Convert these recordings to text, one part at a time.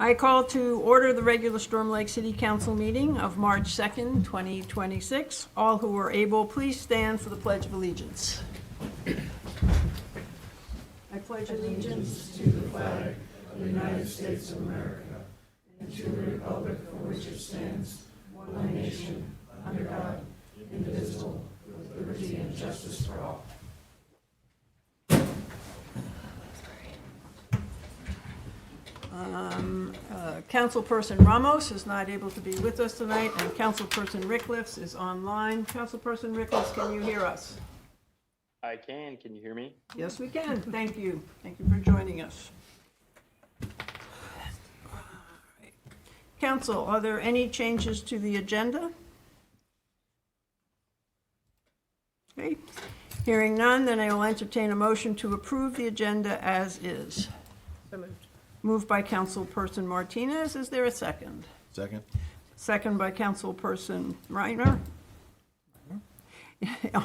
I call to order the regular Storm Lake City Council meeting of March 2nd, 2026. All who are able, please stand for the Pledge of Allegiance. I pledge allegiance to the flag of the United States of America and to the republic for which it stands, one nation, under God, indivisible, with liberty and justice for all. Councilperson Ramos is not able to be with us tonight, and Councilperson Rickliffs is online. Councilperson Rickliffs, can you hear us? I can. Can you hear me? Yes, we can. Thank you. Thank you for joining us. Council, are there any changes to the agenda? Okay. Hearing none, then I will entertain a motion to approve the agenda as is. So moved. Moved by Councilperson Martinez. Is there a second? Second. Second by Councilperson Reiner.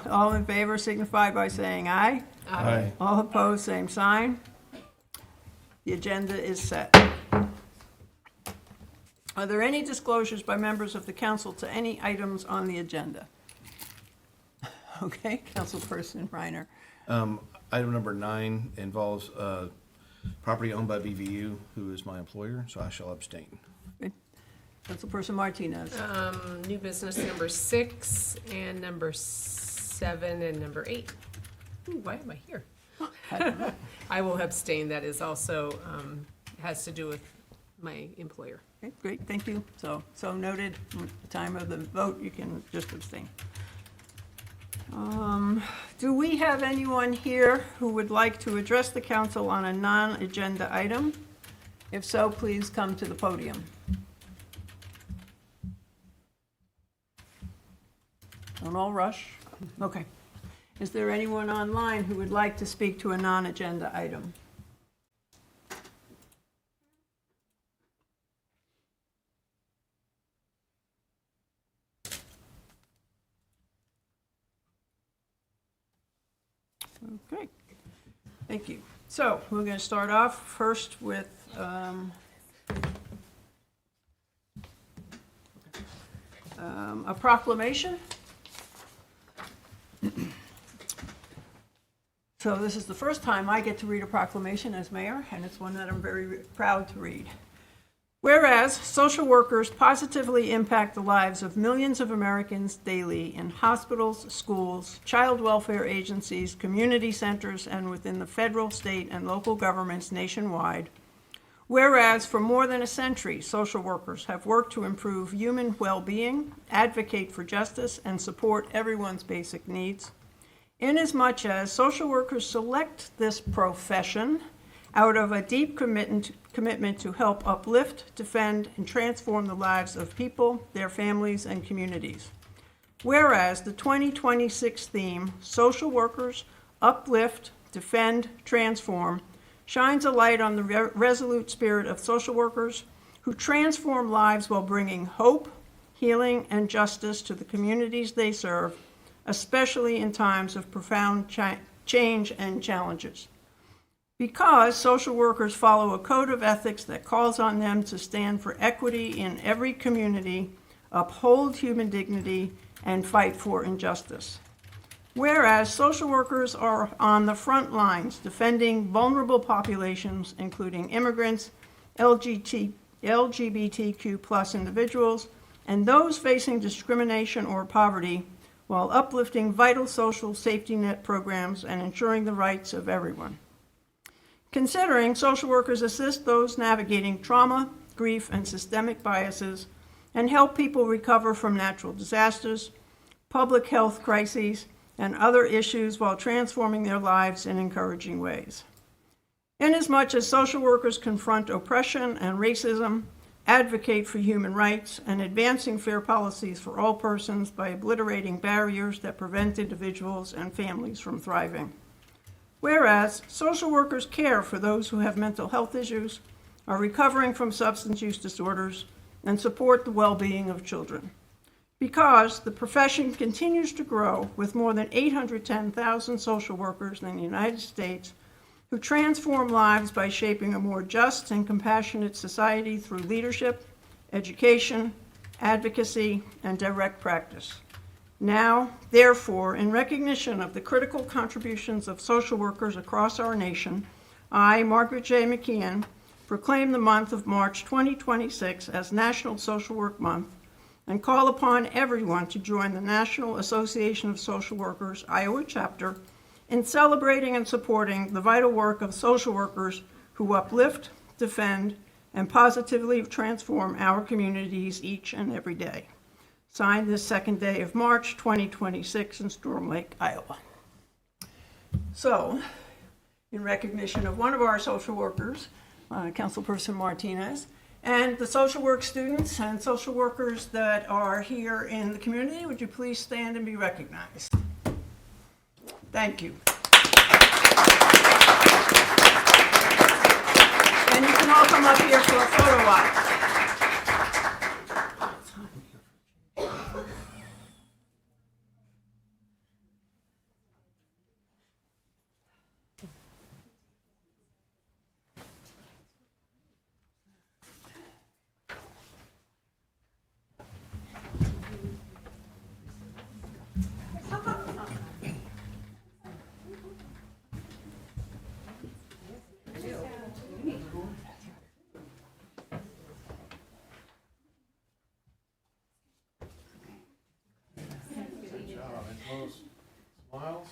All in favor signify by saying aye. Aye. All opposed, same sign. The agenda is set. Are there any disclosures by members of the council to any items on the agenda? Okay, Councilperson Reiner. Item number 9 involves property owned by BVU, who is my employer, so I shall abstain. Okay. Councilperson Martinez. New business number 6 and number 7 and number 8. Ooh, why am I here? I will abstain. That is also, has to do with my employer. Okay, great, thank you. So noted. At the time of the vote, you can just abstain. Do we have anyone here who would like to address the council on a non-agenda item? If so, please come to the podium. Don't all rush. Okay. Is there anyone online who would like to speak to a non-agenda item? Okay, thank you. So we're going to start off first with a proclamation. So this is the first time I get to read a proclamation as mayor, and it's one that I'm very proud to read. Whereas social workers positively impact the lives of millions of Americans daily in hospitals, schools, child welfare agencies, community centers, and within the federal, state, and local governments nationwide. Whereas for more than a century, social workers have worked to improve human well-being, advocate for justice, and support everyone's basic needs. Inasmuch as social workers select this profession out of a deep commitment to help uplift, defend, and transform the lives of people, their families, and communities. Whereas the 2026 theme, Social Workers, Uplift, Defend, Transform, shines a light on the resolute spirit of social workers who transform lives while bringing hope, healing, and justice to the communities they serve, especially in times of profound change and challenges. Because social workers follow a code of ethics that calls on them to stand for equity in every community, uphold human dignity, and fight for injustice. Whereas social workers are on the front lines defending vulnerable populations, including immigrants, LGBTQ+ individuals, and those facing discrimination or poverty, while uplifting vital social safety net programs and ensuring the rights of everyone. Considering social workers assist those navigating trauma, grief, and systemic biases, and help people recover from natural disasters, public health crises, and other issues while transforming their lives in encouraging ways. Inasmuch as social workers confront oppression and racism, advocate for human rights, and advancing fair policies for all persons by obliterating barriers that prevent individuals and families from thriving. Whereas social workers care for those who have mental health issues, are recovering from substance use disorders, and support the well-being of children. Because the profession continues to grow with more than 810,000 social workers in the United States, who transform lives by shaping a more just and compassionate society through leadership, education, advocacy, and direct practice. Now, therefore, in recognition of the critical contributions of social workers across our nation, I, Margaret J. McKeon, proclaim the month of March 2026 as National Social Work Month and call upon everyone to join the National Association of Social Workers, Iowa chapter, in celebrating and supporting the vital work of social workers who uplift, defend, and positively transform our communities each and every day. Signed this second day of March 2026 in Storm Lake, Iowa. So, in recognition of one of our social workers, Councilperson Martinez, and the social work students and social workers that are here in the community, would you please stand and be recognized? Thank you. And you can all come up here for a photo op. Smiles.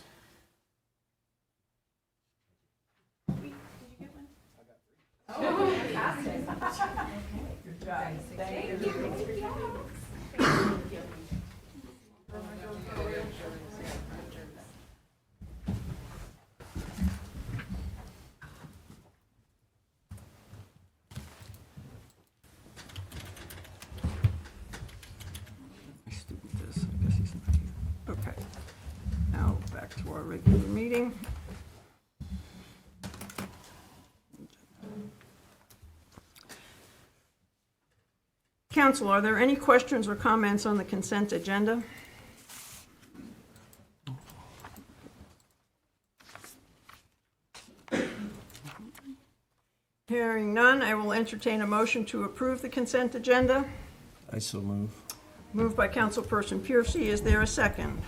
Okay. Now back to our regular meeting. Council, are there any questions or comments on the consent agenda? Hearing none, I will entertain a motion to approve the consent agenda. I so move. Moved by Councilperson Piercy. Is there a second?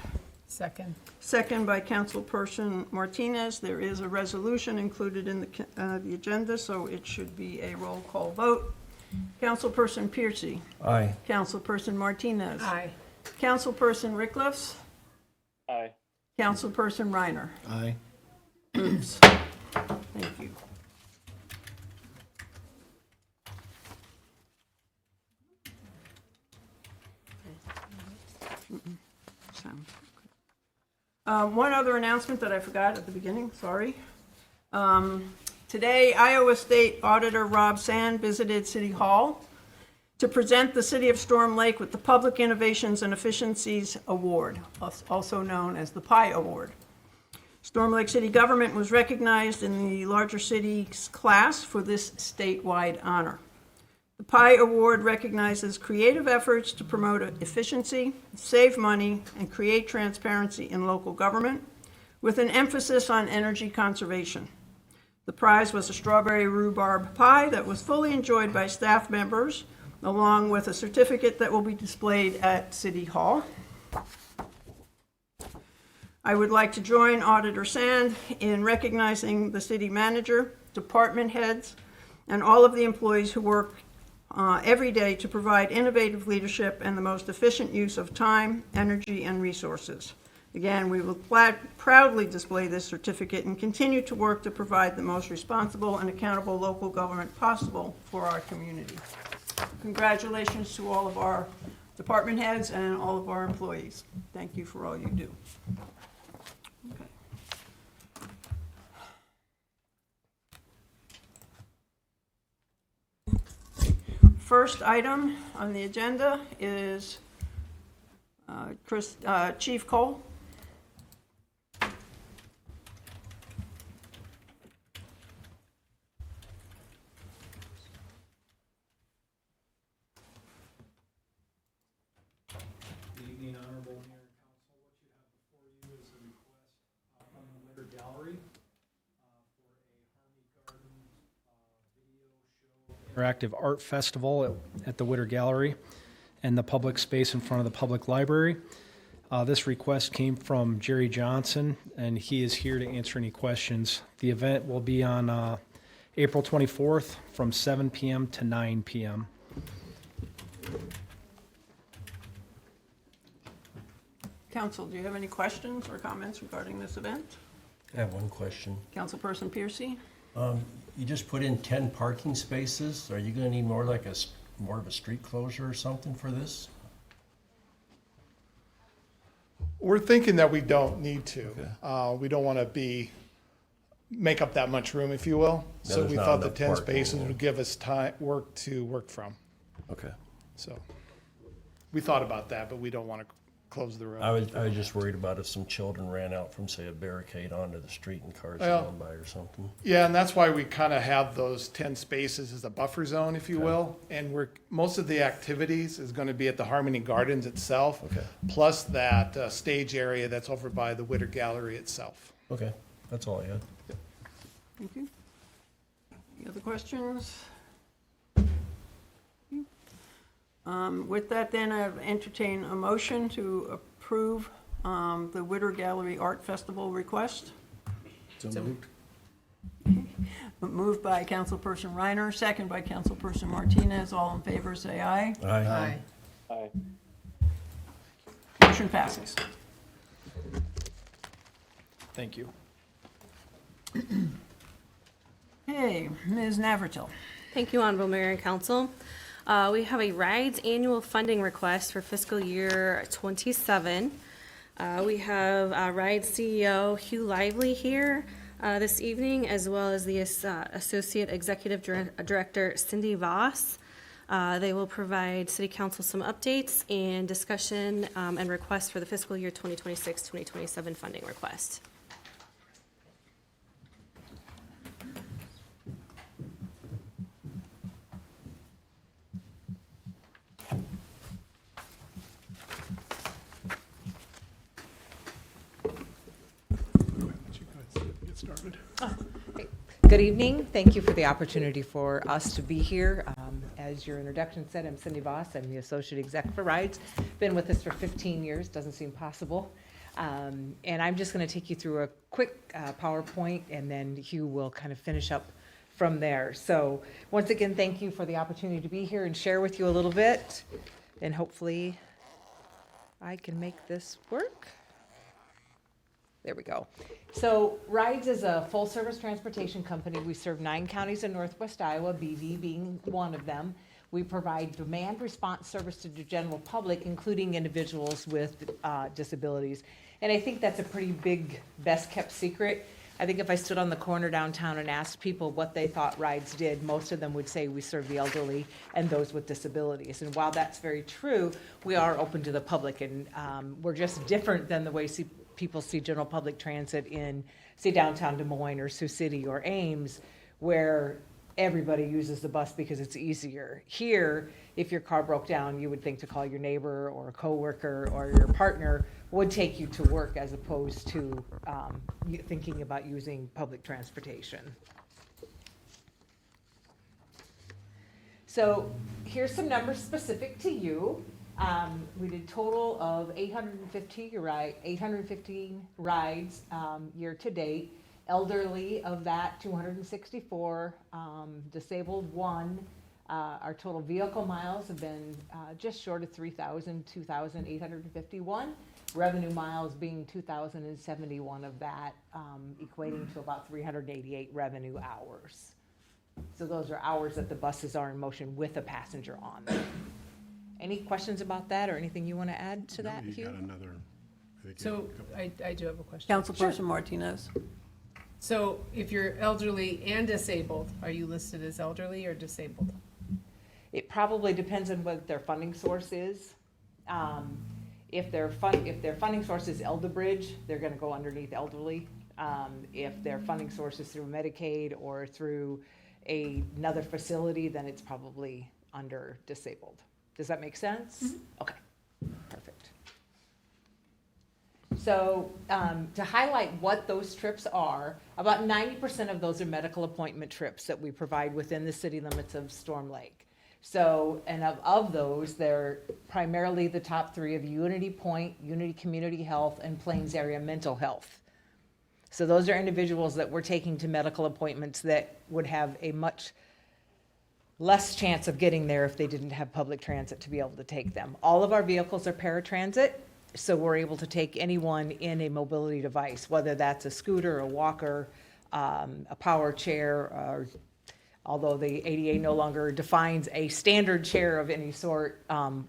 Second. Second by Councilperson Martinez. There is a resolution included in the agenda, so it should be a roll call vote. Councilperson Piercy. Aye. Councilperson Martinez. Aye. Councilperson Rickliffs. Aye. Councilperson Reiner. Aye. Oops. Thank you. Sounds good. One other announcement that I forgot at the beginning, sorry. Today, Iowa State Auditor Rob Sand visited City Hall to present the City of Storm Lake with the Public Innovations and Efficiencies Award, also known as the PI Award. Storm Lake City government was recognized in the larger cities class for this statewide honor. The PI Award recognizes creative efforts to promote efficiency, save money, and create transparency in local government, with an emphasis on energy conservation. The prize was a strawberry rhubarb pie that was fully enjoyed by staff members, along with a certificate that will be displayed at City Hall. I would like to join Auditor Sand in recognizing the city manager, department heads, and all of the employees who work every day to provide innovative leadership and the most efficient use of time, energy, and resources. Again, we will proudly display this certificate and continue to work to provide the most responsible and accountable local government possible for our community. Congratulations to all of our department heads and all of our employees. Thank you for all you do. Okay. First item on the agenda is Chief Cole. Good evening, Honorable Mayor and Council. What you have before you is a request from the Wittter Gallery for a interactive art festival at the Wittter Gallery and the public space in front of the public library. This request came from Jerry Johnson, and he is here to answer any questions. The event will be on April 24th from 7 p.m. to 9 p.m. Council, do you have any questions or comments regarding this event? I have one question. Councilperson Piercy? You just put in 10 parking spaces. Are you gonna need more like more of a street closure or something for this? We're thinking that we don't need to. We don't want to make up that much room, if you will. Yeah, So there's we not thought the enough 10 parking, spaces yeah. would give us time, work from. Okay. So we thought about that, but we don't want to close the road. I was just worried about if some children ran out from, say, a barricade onto the street and cars Well, going by or something. Yeah, and that's why we kind of have those 10 spaces as a buffer zone, if you will. And most of the activities is going to be at the Harmony Gardens itself. Okay. Plus that stage area that's over by the Wittter Gallery itself. Okay, that's all I had. Thank you. Any other questions? With that, then, I entertain a motion to approve the Wittter Gallery Art Festival request. So moved. Moved by Councilperson Reiner, second by Councilperson Martinez. All in favor, say aye. Aye. Aye. Motion passes. Thank you. Hey, Ms. Navratil. Thank you, Honorable Mayor and Council. We have a RIDES annual funding request for fiscal year '27. We have RIDES CEO Hugh Lively here this evening, as well as the Associate Executive Director Cindy Voss. They will provide City Council some updates and discussion and requests for the fiscal year 2026-2027 funding request. Get started. Good evening. Thank you for the opportunity for us to be here. As your introduction said, I'm Cindy Voss. I'm the Associate Exec for RIDES. Been with us for 15 years, doesn't seem possible. And I'm just going to take you through a quick PowerPoint, and then Hugh will kind of finish up from there. So once again, thank you for the opportunity to be here and share with you a little bit. And hopefully I can make this work. There we go. So RIDES is a full-service transportation company. We serve 9 counties in northwest Iowa, BV being one of them. We provide demand response service to the general public, including individuals with disabilities. And I think that's a pretty big, best-kept secret. I think if I stood on the corner downtown and asked people what they thought RIDES did, most of them would say we serve the elderly and those with disabilities. And while that's very true, we are open to the public, and we're just different than the way people see general public transit in, say, downtown Des Moines or Sioux City or Ames, where everybody uses the bus because it's easier. Here, if your car broke down, you would think to call your neighbor or a coworker or your partner would take you to work, as opposed to thinking about using public transportation. So here's some numbers specific to you. We did total of 815 rides year to date. Elderly of that, 264. Disabled, 1. Our total vehicle miles have been just short of 3,000, 2,851. Revenue miles being 2,071 of that, equating to about 388 revenue hours. So those are hours that the buses are in motion with a passenger on them. Any questions about that, or anything you want to add to that, Hugh? So I do have a question. Councilperson Martinez. So if you're elderly and disabled, are you listed as elderly or disabled? It probably depends on what their funding source is. If their funding source is Elder Bridge, they're going to go underneath elderly. If their funding source is through Medicaid or through another facility, then it's probably under disabled. Does that make sense? Okay, perfect. So to highlight what those trips are, about 90% of those are medical appointment trips that we provide within the city limits of Storm Lake. So, and of those, they're primarily the top three of Unity Pointe, Unity Community Health, and Plains Area Mental Health. So those are individuals that we're taking to medical appointments that would have a much less chance of getting there if they didn't have public transit to be able to take them. All of our vehicles are paratransit, so we're able to take anyone in a mobility device, whether that's a scooter, a walker, a power chair, or although the ADA no longer defines a standard chair of any sort,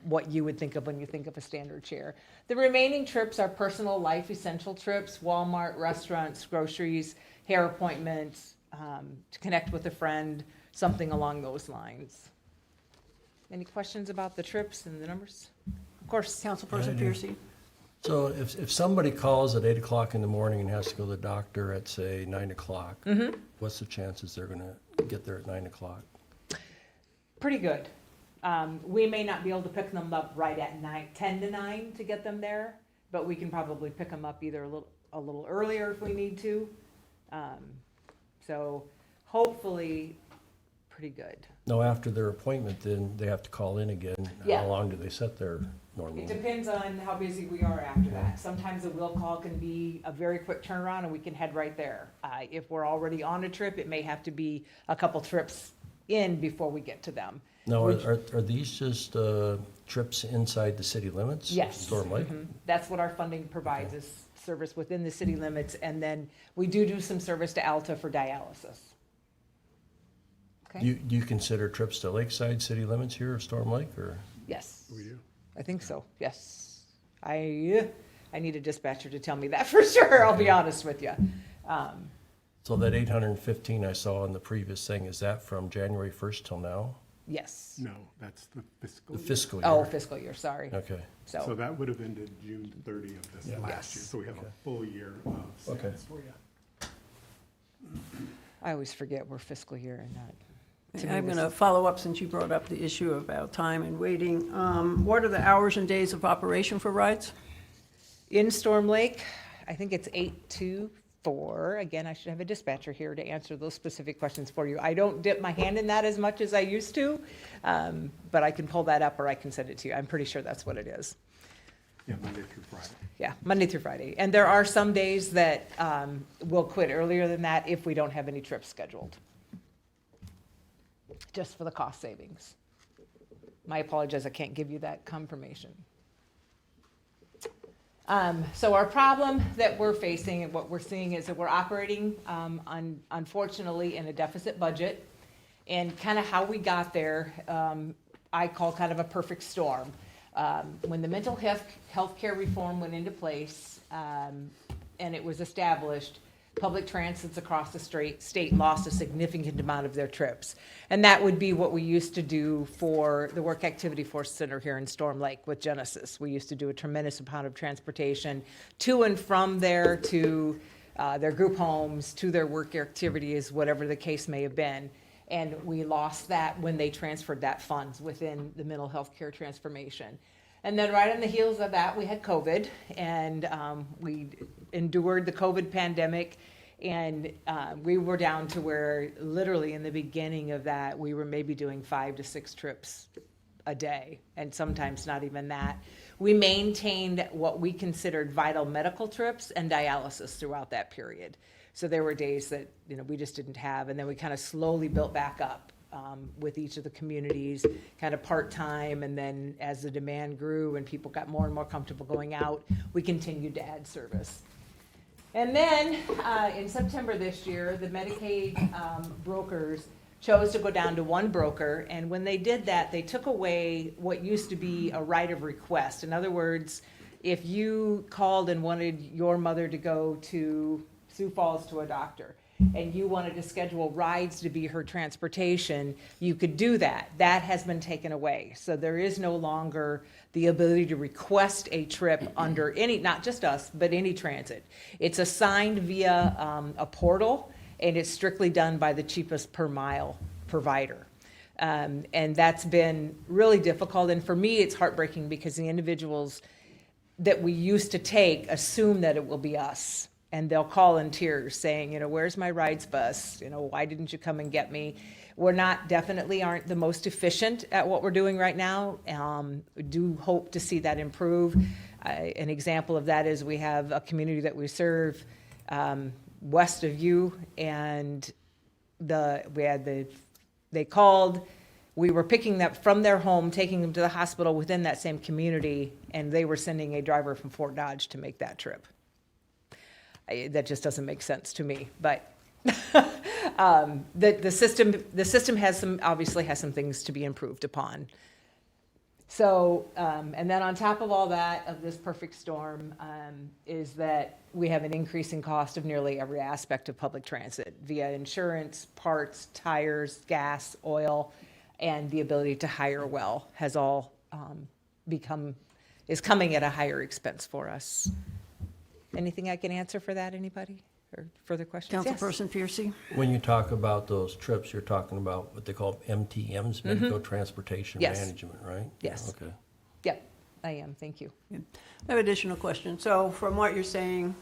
what you would think of when you think of a standard chair. The remaining trips are personal life essential trips, Walmart, restaurants, groceries, hair appointments, to connect with a friend, something along those lines. Any questions about the trips and the numbers? Of course. Councilperson Piercy. So if somebody calls at 8 o'clock in the morning and has to go to the doctor at, say, 9 o'clock, what's the chances they're gonna get there at 9 o'clock? Pretty good. We may not be able to pick them up right at 10 to 9 to get them there, but we can probably pick them up either a little earlier if we need to. So hopefully, pretty good. Now, after their appointment, then they have to call in again. Yeah. How long do they sit there normally? It depends on how busy we are after that. Sometimes a will call can be a very quick turnaround and we can head right there. If we're already on a trip, it may have to be a couple trips in before we get to them. Now, are these just trips inside the city limits? Yes. Storm Lake? That's what our funding provides, is service within the city limits, and then we do some service to Alta for dialysis. Okay? Do you consider trips to Lakeside city limits here of Storm Lake, or? Yes. We do. I think so, yes. I need a dispatcher to tell me that for sure, I'll be honest with you. So that 815 I saw in the previous thing, is that from January 1st till now? Yes. No, that's the fiscal The year. fiscal year? Oh, fiscal year, sorry. Okay. So So, that would have ended June 30 of this last year, so we have a full year of Okay. sales for you. I always forget we're fiscal year and not. to me I'm this going to follow up since you brought up the issue about time and waiting. What are the hours and days of operation for rides? In Storm Lake, I think it's 8 to 4. Again, I should have a dispatcher here to answer those specific questions for you. I don't dip my hand in that as much as I used to, but I can pull that up or I can send it to you. I'm pretty sure that's what it is. Yeah, Monday through Friday. Yeah, Monday through Friday. And there are some days that we'll quit earlier than that if we don't have any trips scheduled, just for the cost savings. My apologies, I can't give you that confirmation. So our problem that we're facing and what we're seeing is that we're operating, unfortunately, in a deficit budget. And kind of how we got there, I call kind of a perfect storm. When the mental health care reform went into place, and it was established, public transits across the state lost a significant amount of their trips. And that would be what we used to do for the Work Activity Force Center here in Storm Lake with Genesis. We used to do a tremendous amount of transportation to and from there to their group homes, to their work activities, whatever the case may have been. And we lost that when they transferred that funds within the mental health care transformation. And then right on the heels of that, we had COVID, and we endured the COVID pandemic, and we were down to where literally in the beginning of that, we were maybe doing 5 to 6 trips a day, and sometimes not even that. We maintained what we considered vital medical trips and dialysis throughout that period. So there were days that, we just didn't have, and then we kind of slowly built back up. With each of the communities, kind of part-time, and then as the demand grew and people got more and more comfortable going out, we continued to add service. And then in September this year, the Medicaid brokers chose to go down to one broker, and when they did that, they took away what used to be a right of request. In other words, if you called and wanted your mother to go to Sioux Falls to a doctor, and you wanted to schedule rides to be her transportation, you could do that. That has been taken away. So there is no longer the ability to request a trip under any, not just us, but any transit. It's assigned via a portal, and it's strictly done by the cheapest per mile provider. And that's been really difficult. And for me, it's heartbreaking because the individuals that we used to take assume that it will be us. And they'll call in tears saying, you know, where's my rides bus? You know, why didn't you come and get me? We're definitely aren't the most efficient at what we're doing right now. We do hope to see that improve. An example of that is we have a community that we serve west of you, and they called. We were picking them from their home, taking them to the hospital within that same community, and they were sending a driver from Fort Dodge to make that trip. That just doesn't make sense to me, but the system obviously has some things to be improved upon. So, and then on top of all that, of this perfect storm, is that we have an increasing cost of nearly every aspect of public transit via insurance, parts, tires, gas, oil, and the ability to hire well has all is coming at a higher expense for us. Anything I can answer for that, anybody? Or further questions? Yes. Councilperson Piercy? When you talk about those trips, you're talking about what they call MTMs, Medical Transportation Yes. Management, right? Yes. Okay. Yep, I am, thank you. I have additional questions. So from what you're saying,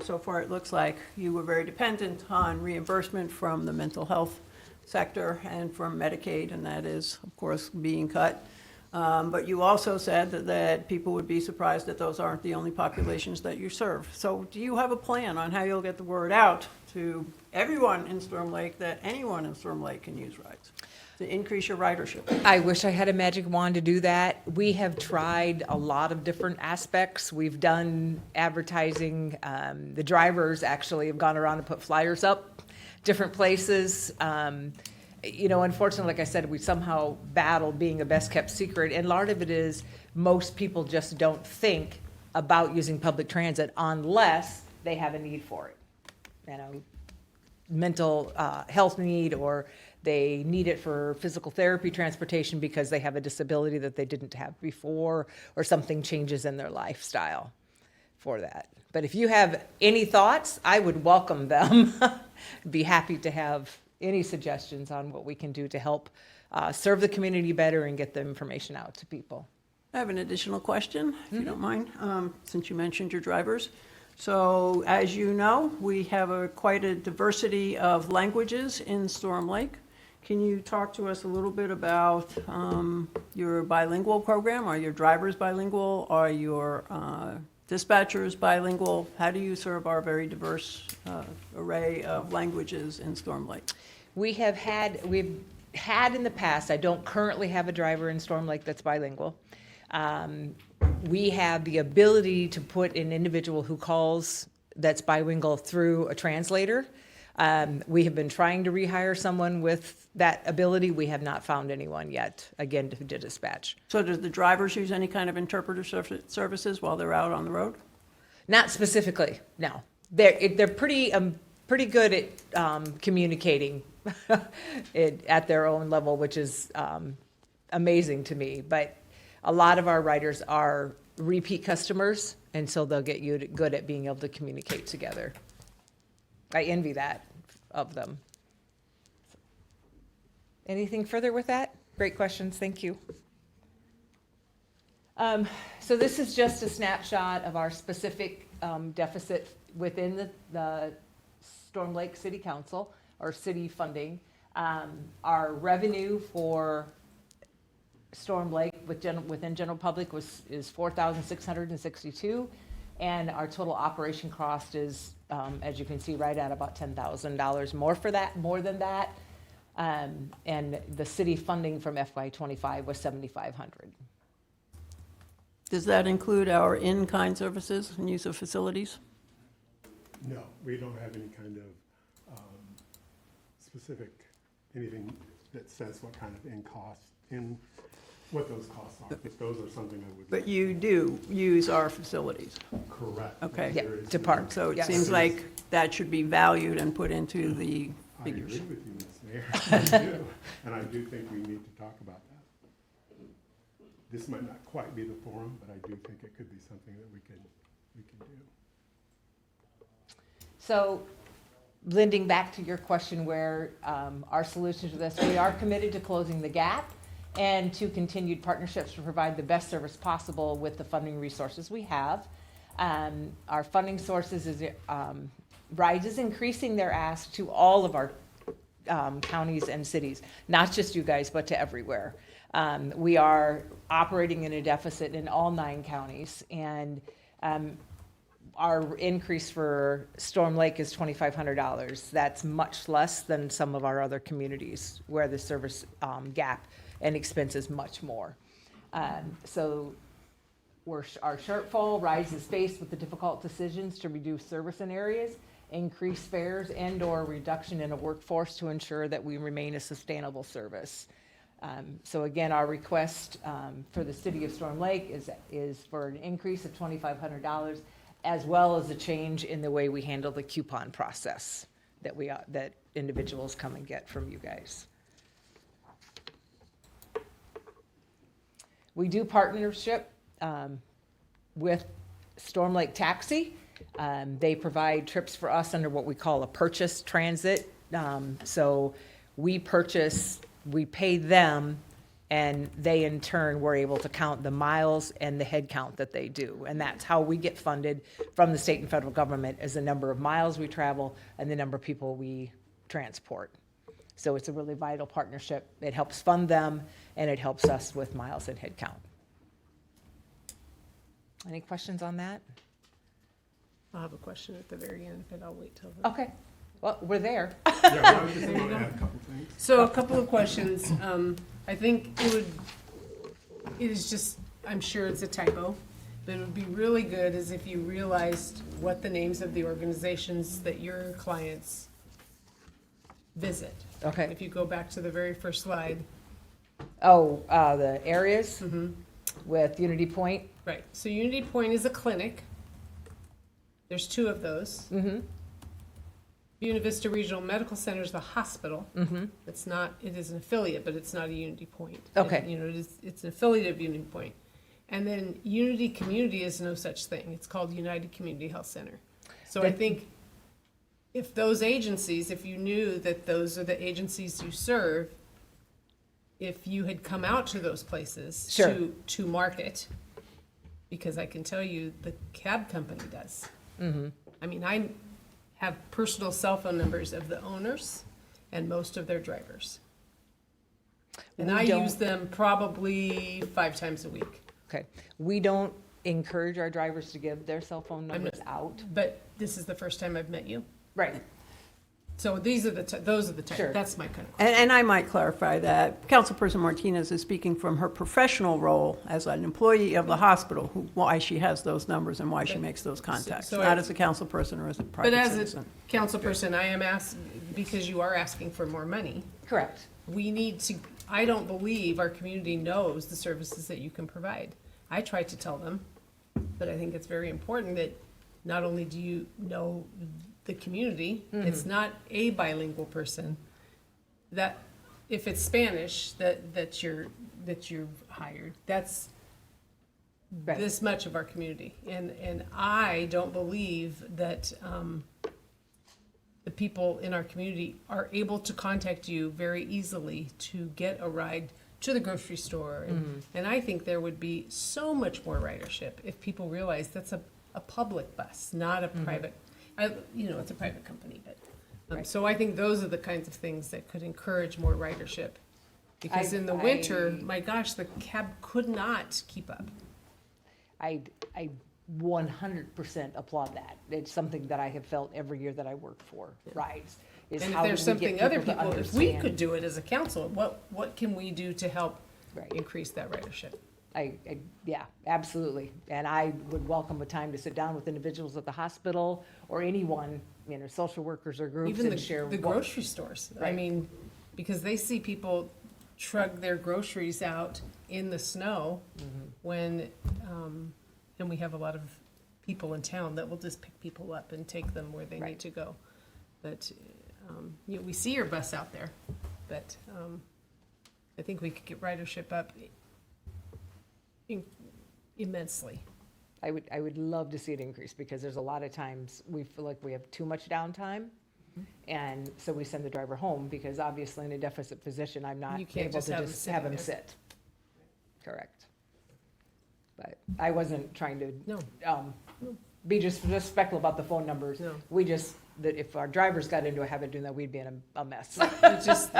so far it looks like you were very dependent on reimbursement from the mental health sector and from Medicaid, and that is, of course, being cut. But you also said that people would be surprised that those aren't the only populations that you serve. So do you have a plan on how you'll get the word out to everyone in Storm Lake that anyone in Storm Lake can use rides to increase your ridership? I wish I had a magic wand to do that. We have tried a lot of different aspects. We've done advertising. The drivers actually have gone around and put flyers up different places. You know, unfortunately, like I said, we somehow battle being a best kept secret. And part of it is most people just don't think about using public transit unless they have a need for it. You know, mental health need, or they need it for physical therapy transportation because they have a disability that they didn't have before, or something changes in their lifestyle for that. But if you have any thoughts, I would welcome them. Be happy to have any suggestions on what we can do to help serve the community better and get the information out to people. I have an additional question, if you don't mind, since you mentioned your drivers. So as you know, we have quite a diversity of languages in Storm Lake. Can you talk to us a little bit about your bilingual program? Are your drivers bilingual? Are your dispatchers bilingual? How do you serve our very diverse array of languages in Storm Lake? We've had in the past, I don't currently have a driver in Storm Lake that's bilingual. We have the ability to put an individual who calls that's bilingual through a translator. We have been trying to rehire someone with that ability. We have not found anyone yet, again, to dispatch. So do the drivers use any kind of interpreter services while they're out on the road? Not specifically, no. They're pretty good at communicating at their own level, which is amazing to me. But a lot of our riders are repeat customers, and so they'll get you good at being able to communicate together. I envy that of them. Anything further with that? Great questions, thank you. So this is just a snapshot of our specific deficit within the Storm Lake City Council, or city funding. Our revenue for Storm Lake within general public is $4,662, and our total operation cost is, as you can see, right at about $10,000 more than that. And the city funding from FY25 was $7,500. Does that include our in-kind services and use of facilities? No, we don't have any kind of specific, anything that says what kind of what those costs are, but those are something that would. But you do use our facilities? Correct. Okay. Yeah, There is to park. So it Yes. seems like that should be valued and put into the I figures. agree with you, Ms. Mayor, I do, and I do think we need to talk about that. This might not quite be the forum, but I do think it could be something that we can do. So, blending back to your question where our solution to this, we are committed to closing the gap, and to continued partnerships to provide the best service possible with the funding resources we have. Our funding sources is, RIDES is increasing their ask to all of our counties and cities, not just you guys, but to everywhere. We are operating in a deficit in all 9 counties, and our increase for Storm Lake is $2,500. That's much less than some of our other communities where the service gap and expense is much more. So our shortfall rises faced with the difficult decisions to reduce service in areas, increase fares, and/or reduction in a workforce to ensure that we remain a sustainable service. So again, our request for the city of Storm Lake is for an increase of $2,500, as well as a change in the way we handle the coupon process that individuals come and get from you guys. We do partnership with Storm Lake Taxi. They provide trips for us under what we call a purchase transit. So we pay them, and they in turn were able to count the miles and the head count that they do. And that's how we get funded from the state and federal government, is the number of miles we travel and the number of people we transport. So it's a really vital partnership. It helps fund them, and it helps us with miles and head count. Any questions on that? I'll have a question at the very end, but I'll wait till then. Okay, well, we're there. Yeah, I was just going to add a couple things. So a couple of questions. I think it is just, I'm sure it's a typo, but it would be really good is if you realized what the names of the organizations that your clients visit. Okay. If you go back to the very first slide. Oh, the areas with Unity Point. Right, so Unity Point is a clinic. There's 2 of those. Buena Vista Regional Medical Center is the hospital. It's not, it is an affiliate, but it's not a Unity Point. Okay. It's an affiliate of Unity Point. And then Unity Community is no such thing. It's called United Community Health Center. So I think if those agencies, if you knew that those are the agencies you serve, if you had come out to those places Sure. to market, because I can tell you the cab company does. I mean, I have personal cell phone numbers of the owners and most of their drivers. And We I don't- use them probably 5 times a week. Okay, we don't encourage our drivers to give their cell phone I'm numbers out. But this is the first time I've met you. Right. So these are those are the type, Sure. that's my kind of question. And I might clarify that Councilperson Martinez is speaking from her professional role as an employee of the hospital, why she has those numbers and why she makes those contacts, so not I- as a councilperson or as a But private as citizen. a council person, I am because you are asking for more money. Correct. We need to, I don't believe our community knows the services that you can provide. I try to tell them, but I think it's very important that not only do you know the community, it's not a bilingual person, that if it's Spanish that you're hired, that's Right. this much of our community. And I don't believe that the people in our community are able to contact you very easily to get a ride to the grocery store. And I think there would be so much more ridership if people realize that's a public bus, not a private, it's a private company, but. Right. So I think those are the kinds of things that could encourage more ridership. Because in the I- winter, my gosh, the cab could not keep up. I 100% applaud that. It's something that I have felt every year that I work for rides. Is And if how there's do we get something other to people, if we understand- could do it as a council, what can we do to help Right. increase that ridership? Yeah, absolutely. And I would welcome a time to sit down with individuals at the hospital or anyone, social workers or groups Even and share. the what- grocery stores. I Right. mean, because they see people trug their groceries out in the snow when, and we have a lot of people in town that will just pick people up and take them where they Right. need to go. But, we see your bus out there, but, I think we could get ridership up immensely. I would love to see it increase because there's a lot of times we feel like we have too much downtime And so we send the driver home, because obviously in a deficit position, I'm not You can't able just to have 'em just sit have them there. sit. Correct. But I wasn't trying to No, be just disrespectful about the phone numbers. No. We just, that if our drivers got into a habit of doing that, we'd be in a mess. it just,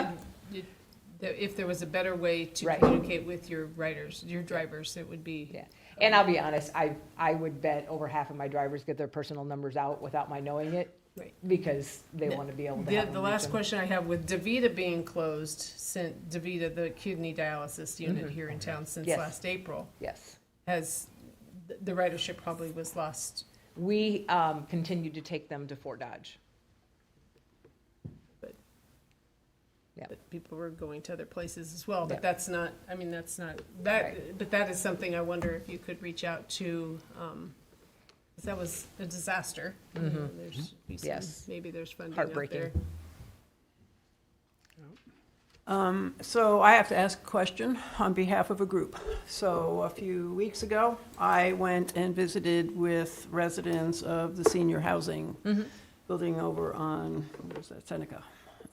if there was a better way to Right. communicate with your riders, your drivers, it would be. Yeah, and I'll be honest, I would bet over half of my drivers get their personal numbers out without my knowing it, Right. because they want to be able to have The them last reach 'em. question I have, with DaVita being closed, since DaVita, the kidney dialysis unit here in town since Yes. last April, Yes. has, the ridership probably was lost. We continued to take them to Fort Dodge. Yeah. But people were going to other places as well, Yeah. but that's not, I mean, that's not, Right. but that is something I wonder if you could reach out to, 'cause that was a disaster. You know, there's be some- Yes. Maybe there's funding out Heartbreaking. there. So I have to ask a question on behalf of a group. So a few weeks ago, I went and visited with residents of the senior housing building over on, where's that, Seneca.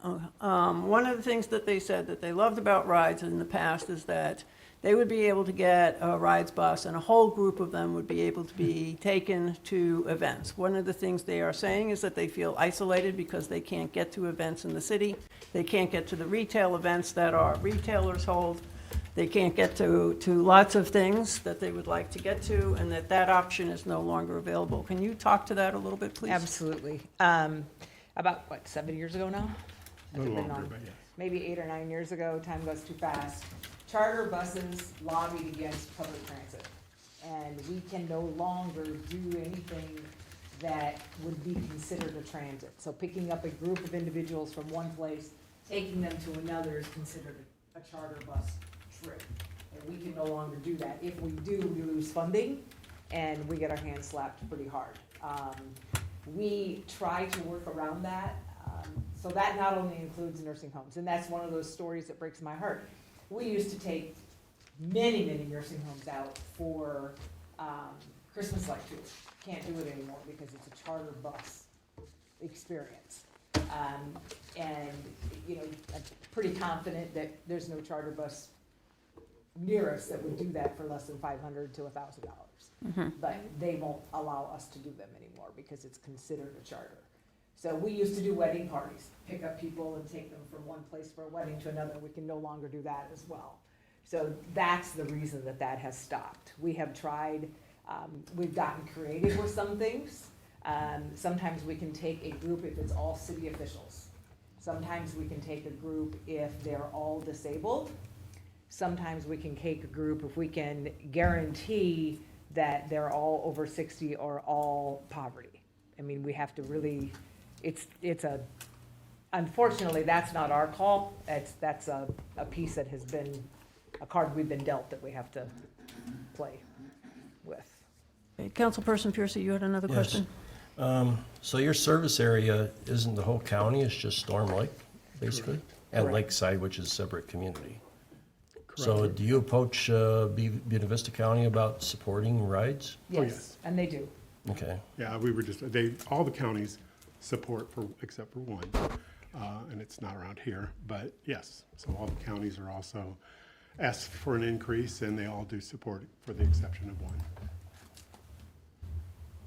One of the things that they said that they loved about rides in the past is that they would be able to get a rides bus, and a whole group of them would be able to be taken to events. One of the things they are saying is that they feel isolated because they can't get to events in the city. They can't get to the retail events that our retailers hold. They can't get to lots of things that they would like to get to, and that option is no longer available. Can you talk to that a little bit, please? Absolutely. About, 7 years ago now? A little Has it been longer, on? but yes. Maybe 8 or 9 years ago, time goes too fast. Charter buses lobbied against public transit, and we can no longer do anything that would be considered a transit. So picking up a group of individuals from one place, taking them to another is considered a charter bus trip. And we can no longer do that. If we do, we lose funding, and we get our hands slapped pretty hard. We try to work around that. So that not only includes nursing homes, and that's one of those stories that breaks my heart. We used to take many, many nursing homes out for Christmas light tours. Can't do it anymore because it's a charter bus experience. And, you know, I'm pretty confident that there's no charter bus near us that would do that for less than $500 to $1,000. But they won't allow us to do them anymore because it's considered a charter. So we used to do wedding parties, pick up people and take them from one place for a wedding to another. We can no longer do that as well. So that's the reason that has stopped. We have tried, we've gotten creative with some things. Sometimes we can take a group if it's all city officials. Sometimes we can take a group if they're all disabled. Sometimes we can take a group if we can guarantee that they're all over 60 or all poverty. I mean, we have to really, unfortunately, that's not our call. That's a piece that has been, a card we've been dealt that we have to play with. Okay, Councilperson Piercy, you had another Yes. question? So your service area isn't the whole county, it's just Storm Lake, basically? And Correct. Lakeside, which is a separate community. So do you approach Buena Vista County about supporting rides? Yes, and they do. Okay. Yeah, we were just, all the counties support except for one, and it's not around here, but yes. So all the counties are also asked for an increase, and they all do support for the exception of one.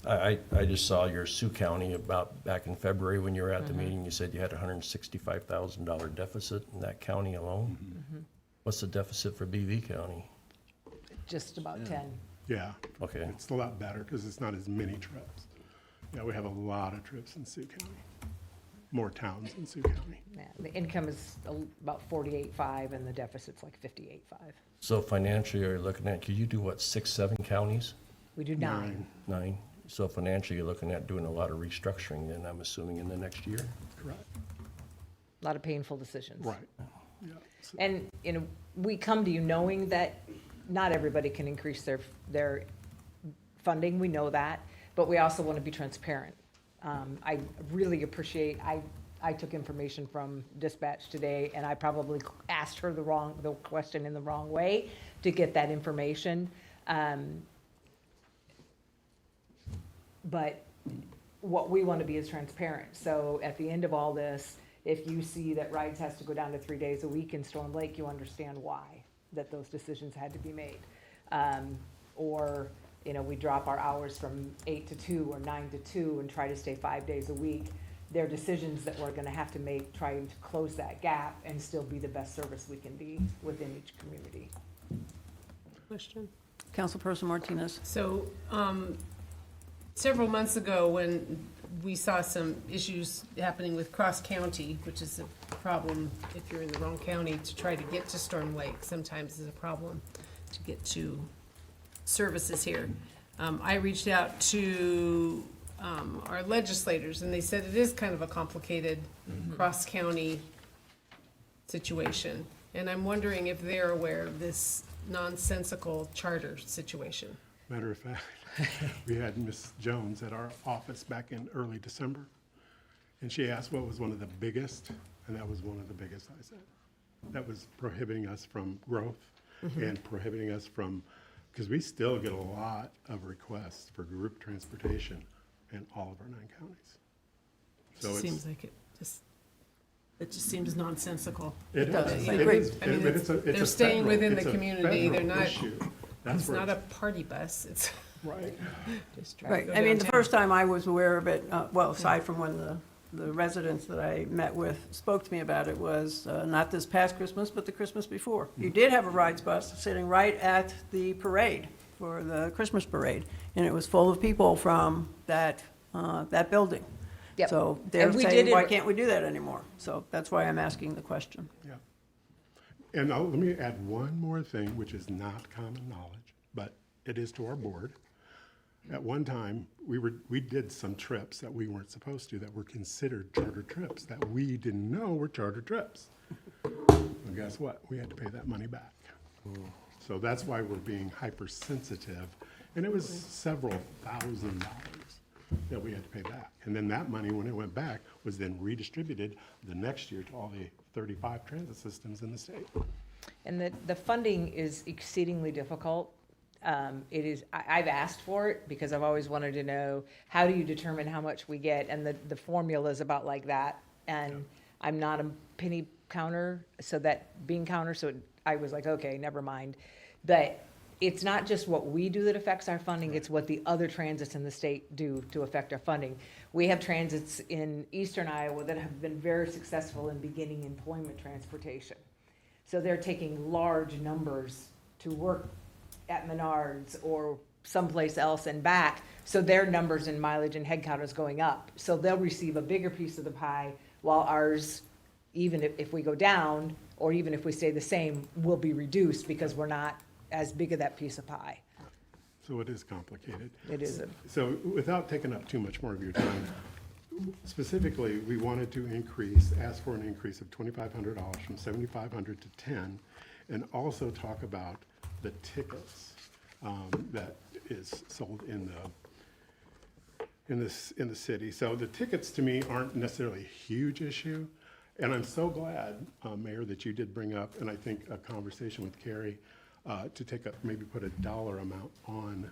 I just saw your Sioux County about back in February when you were at the meeting, you said you had a $165,000 deficit in that county alone. What's the deficit for BV County? Just about 10. Yeah. Okay. It's a lot better because it's not as many trips. Yeah, we have a lot of trips in Sioux County, more towns in Sioux County. Yeah, the income is about 48.5 and the deficit's like 58.5. So financially, you're looking at, could you do what, 6, 7 counties? We do 9. 9? So financially, you're looking at doing a lot of restructuring then, I'm assuming, in the next year? Correct. A lot of painful decisions. Right. Yeah. So- And, you know, we come to you knowing that not everybody can increase their funding, we know that, but we also want to be transparent. I really appreciate, I took information from dispatch today, and I probably asked her the question in the wrong way to get that information. But what we want to be is transparent. So at the end of all this, if you see that rides has to go down to 3 days a week in Storm Lake, you understand why, that those decisions had to be made. Or, we drop our hours from 8 to 2 or 9 to 2 and try to stay 5 days a week. They're decisions that we're gonna have to make, trying to close that gap and still be the best service we can be within each community. Question? Councilperson Martinez. So, several months ago, when we saw some issues happening with Cross County, which is a problem if you're in the wrong county to try to get to Storm Lake, sometimes is a problem to get to services here. I reached out to our legislators, and they said it is kind of a complicated cross-county situation. And I'm wondering if they're aware of this nonsensical charter situation. Matter of fact, we had Ms. Jones at our office back in early December, and she asked what was one of the biggest, and that was one of the biggest, I said. That was prohibiting us from growth and prohibiting us from, because we still get a lot of requests for group transportation in all of our 9 counties. So it's, Seems like it just seems nonsensical. it does. is. I It agree. is. I mean, But it's a they're staying federal- within it's the a community. They're federal not- issue. That's It's where not a party bus, it's right. just trying to Right, go I mean, the downtown. first time I was aware of it, well, aside from when the residents that I met with spoke to me about it, was not this past Christmas, but the Christmas before. You did have a rides bus sitting right at the parade, for the Christmas parade, and it was full of people from that building. Yep. So they're And we saying, did why it- can't we do that anymore? So that's why I'm asking the question. Yeah. And let me add one more thing, which is not common knowledge, but it is to our board. At one time, we did some trips that we weren't supposed to, that were considered charter trips, that we didn't know were charter trips. Well, guess what? We had to pay that money back. So that's why we're being hypersensitive. And it was several $1,000s that we had to pay back. And then that money, when it went back, was then redistributed the next year to all the 35 transit systems in the state. And the funding is exceedingly difficult. It is, I've asked for it because I've always wanted to know, how do you determine how much we get? And the formula is about like that. And I'm not a penny counter, so that bean counter, so I was like, okay, never mind. But it's not just what we do that affects our funding, it's what the other transits in the state do to affect our funding. We have transits in eastern Iowa that have been very successful in beginning employment transportation. So they're taking large numbers to work at Menards or someplace else and back, so their numbers in mileage and head count is going up. So they'll receive a bigger piece of the pie, while ours, even if we go down, or even if we stay the same, will be reduced because we're not as big of that piece of pie. So it is complicated. It is a, So without taking up too much more of your time, specifically, we wanted to ask for an increase of $2,500 from $7,500 to $10,000, and also talk about the tickets that is sold in the city. So the tickets, to me, aren't necessarily a huge issue, and I'm so glad, Mayor, that you did bring up, and I think a conversation with Carrie, to maybe put a dollar amount on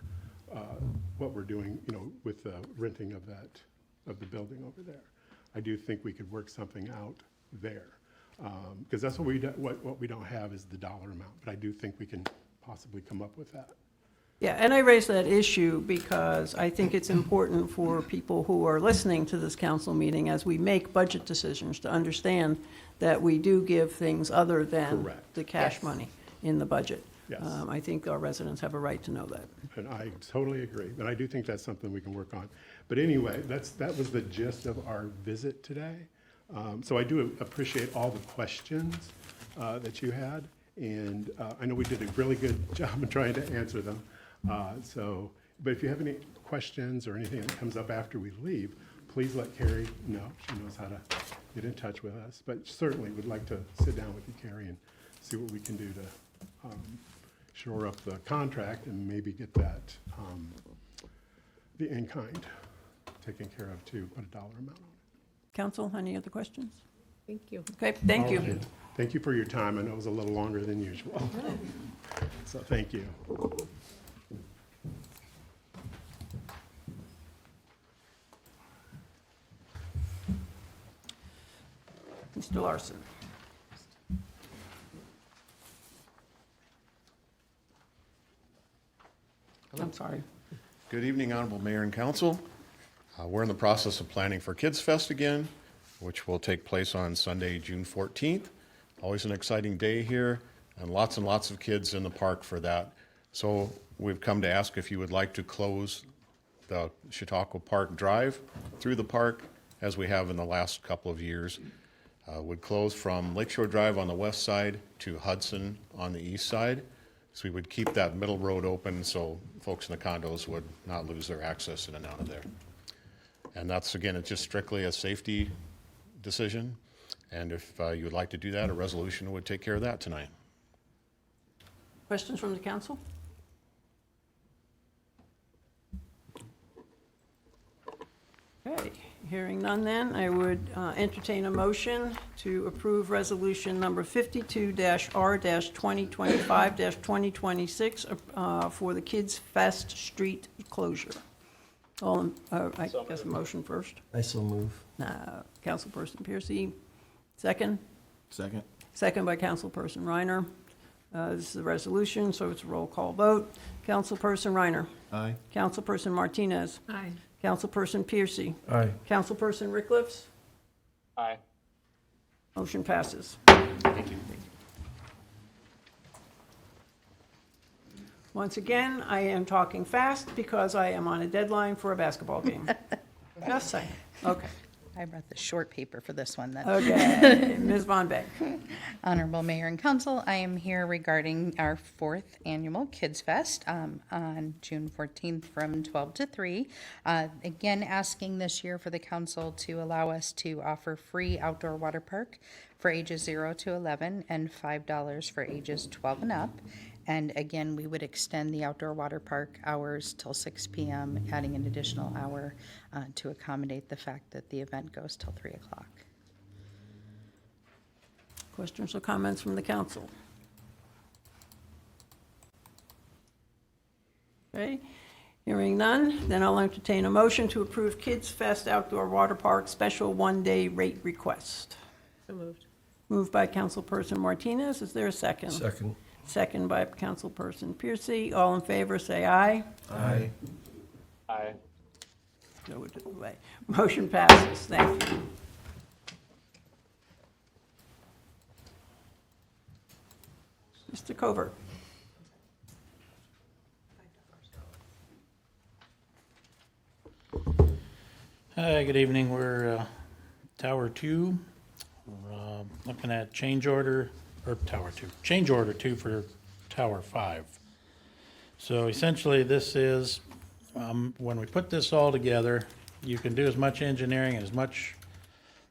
what we're doing, with the renting of the building over there. I do think we could work something out there, because that's what we don't have is the dollar amount, but I do think we can possibly come up with that. Yeah, and I raise that issue because I think it's important for people who are listening to this council meeting as we make budget decisions to understand that we do give things other than Correct. the cash Yes. money in the budget. Yes. I think our residents have a right to know that. And I totally agree, but I do think that's something we can work on. But anyway, that was the gist of our visit today. So I do appreciate all the questions that you had, and I know we did a really good job in trying to answer them. But if you have any questions or anything that comes up after we leave, please let Carrie know. She knows how to get in touch with us. But certainly would like to sit down with you, Carrie, and see what we can do to shore up the contract and maybe get that, the in-kind taken care of too, put a dollar amount on it. Council, any other questions? Thank you. Okay, thank All you. right. Thank you for your time. I know it was a little longer than usual. So thank you. Mr. Larson. I'm sorry. Good evening, Honorable Mayor and Council. We're in the process of planning for Kids Fest again, which will take place on Sunday, June 14th. Always an exciting day here, and lots of kids in the park for that. So we've come to ask if you would like to close the Chautauqua Park Drive through the park, as we have in the last couple of years. Would close from Lakeshore Drive on the west side to Hudson on the east side. So we would keep that middle road open so folks in the condos would not lose their access in and out of there. And that's, again, it's just strictly a safety decision. And if you would like to do that, a resolution would take care of that tonight. Questions from the council? Okay, hearing none then, I would entertain a motion to approve resolution number 52-R-2025-2026 for the Kids Fest Street closure. I guess a motion first. I so move. Councilperson Piercy, second. Second. Second by Councilperson Reiner. This is the resolution, so it's a roll call vote. Councilperson Reiner. Aye. Councilperson Martinez. Aye. Councilperson Piercy. Aye. Councilperson Rickliffs. Aye. Motion passes. Thank you. Once again, I am talking fast because I am on a deadline for a basketball game. Just saying. Okay. I brought the short paper for this one then. Okay. Ms. Von Beck. Honorable Mayor and Council, I am here regarding our 4th annual Kids Fest on June 14th from 12 to 3. Again, asking this year for the council to allow us to offer free outdoor water park for ages 0 to 11 and $5 for ages 12 and up. And again, we would extend the outdoor water park hours till 6 p.m., adding an additional hour to accommodate the fact that the event goes till 3 o'clock. Questions or comments from the council? Okay. Hearing none, then I'll entertain a motion to approve Kids Fest Outdoor Water Park Special One-Day Rate Request. So moved. Moved by Councilperson Martinez. Is there a second? Second. Second by Councilperson Piercy. All in favor, say aye. Aye. Aye. No, it didn't way. Motion passes. Thank you. Mr. Covert. Hi, good evening. We're Tower 2. We're looking at change order two for Tower 5. So essentially, this is, when we put this all together, you can do as much engineering, as much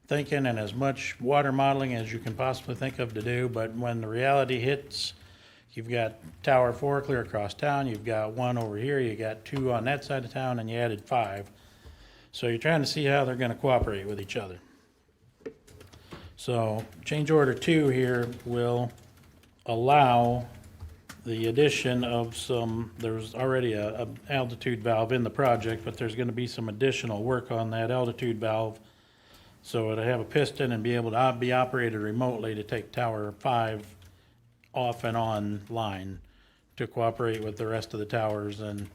thinking, and as much water modeling as you can possibly think of to do, but when the reality hits, you've got Tower 4 clear across town, you've got one over here, you got 2 on that side of town, and you added 5. So you're trying to see how they're gonna cooperate with each other. So change order 2 here will allow the addition of some, there's already a altitude valve in the project, but there's gonna be some additional work on that altitude valve. So it'll have a piston and be able to be operated remotely to take Tower 5 off and on line to cooperate with the rest of the towers. And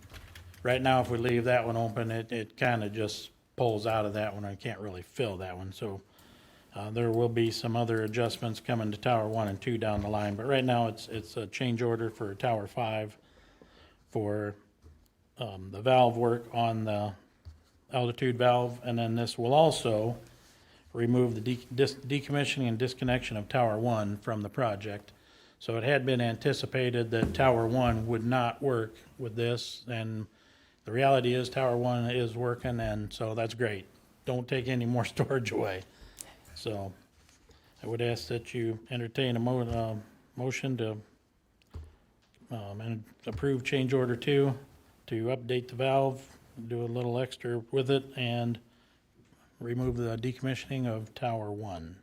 right now, if we leave that one open, it kind of just pulls out of that one. I can't really fill that one. So there will be some other adjustments coming to Tower 1 and 2 down the line. But right now, it's a change order for Tower 5 for the valve work on the altitude valve. And then this will also remove the decommissioning and disconnection of Tower 1 from the project. So it had been anticipated that Tower 1 would not work with this, and the reality is Tower 1 is working, and so that's great. Don't take any more storage away. So I would ask that you entertain a motion to and approve change order 2 to update the valve, do a little extra with it, and remove the decommissioning of Tower 1.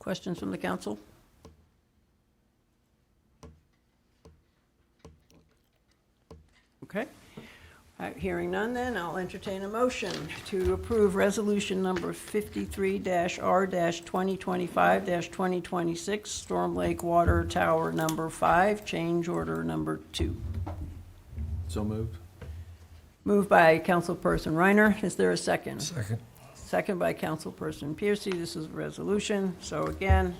Questions from the council? Okay. hearing none then, I'll entertain a motion to approve resolution number 53-R-2025-2026, Storm Lake Water Tower number 5, change order number 2. So moved. Moved by Councilperson Reiner. Is there a second? Second. Second by Councilperson Piercy. This is a resolution. So again,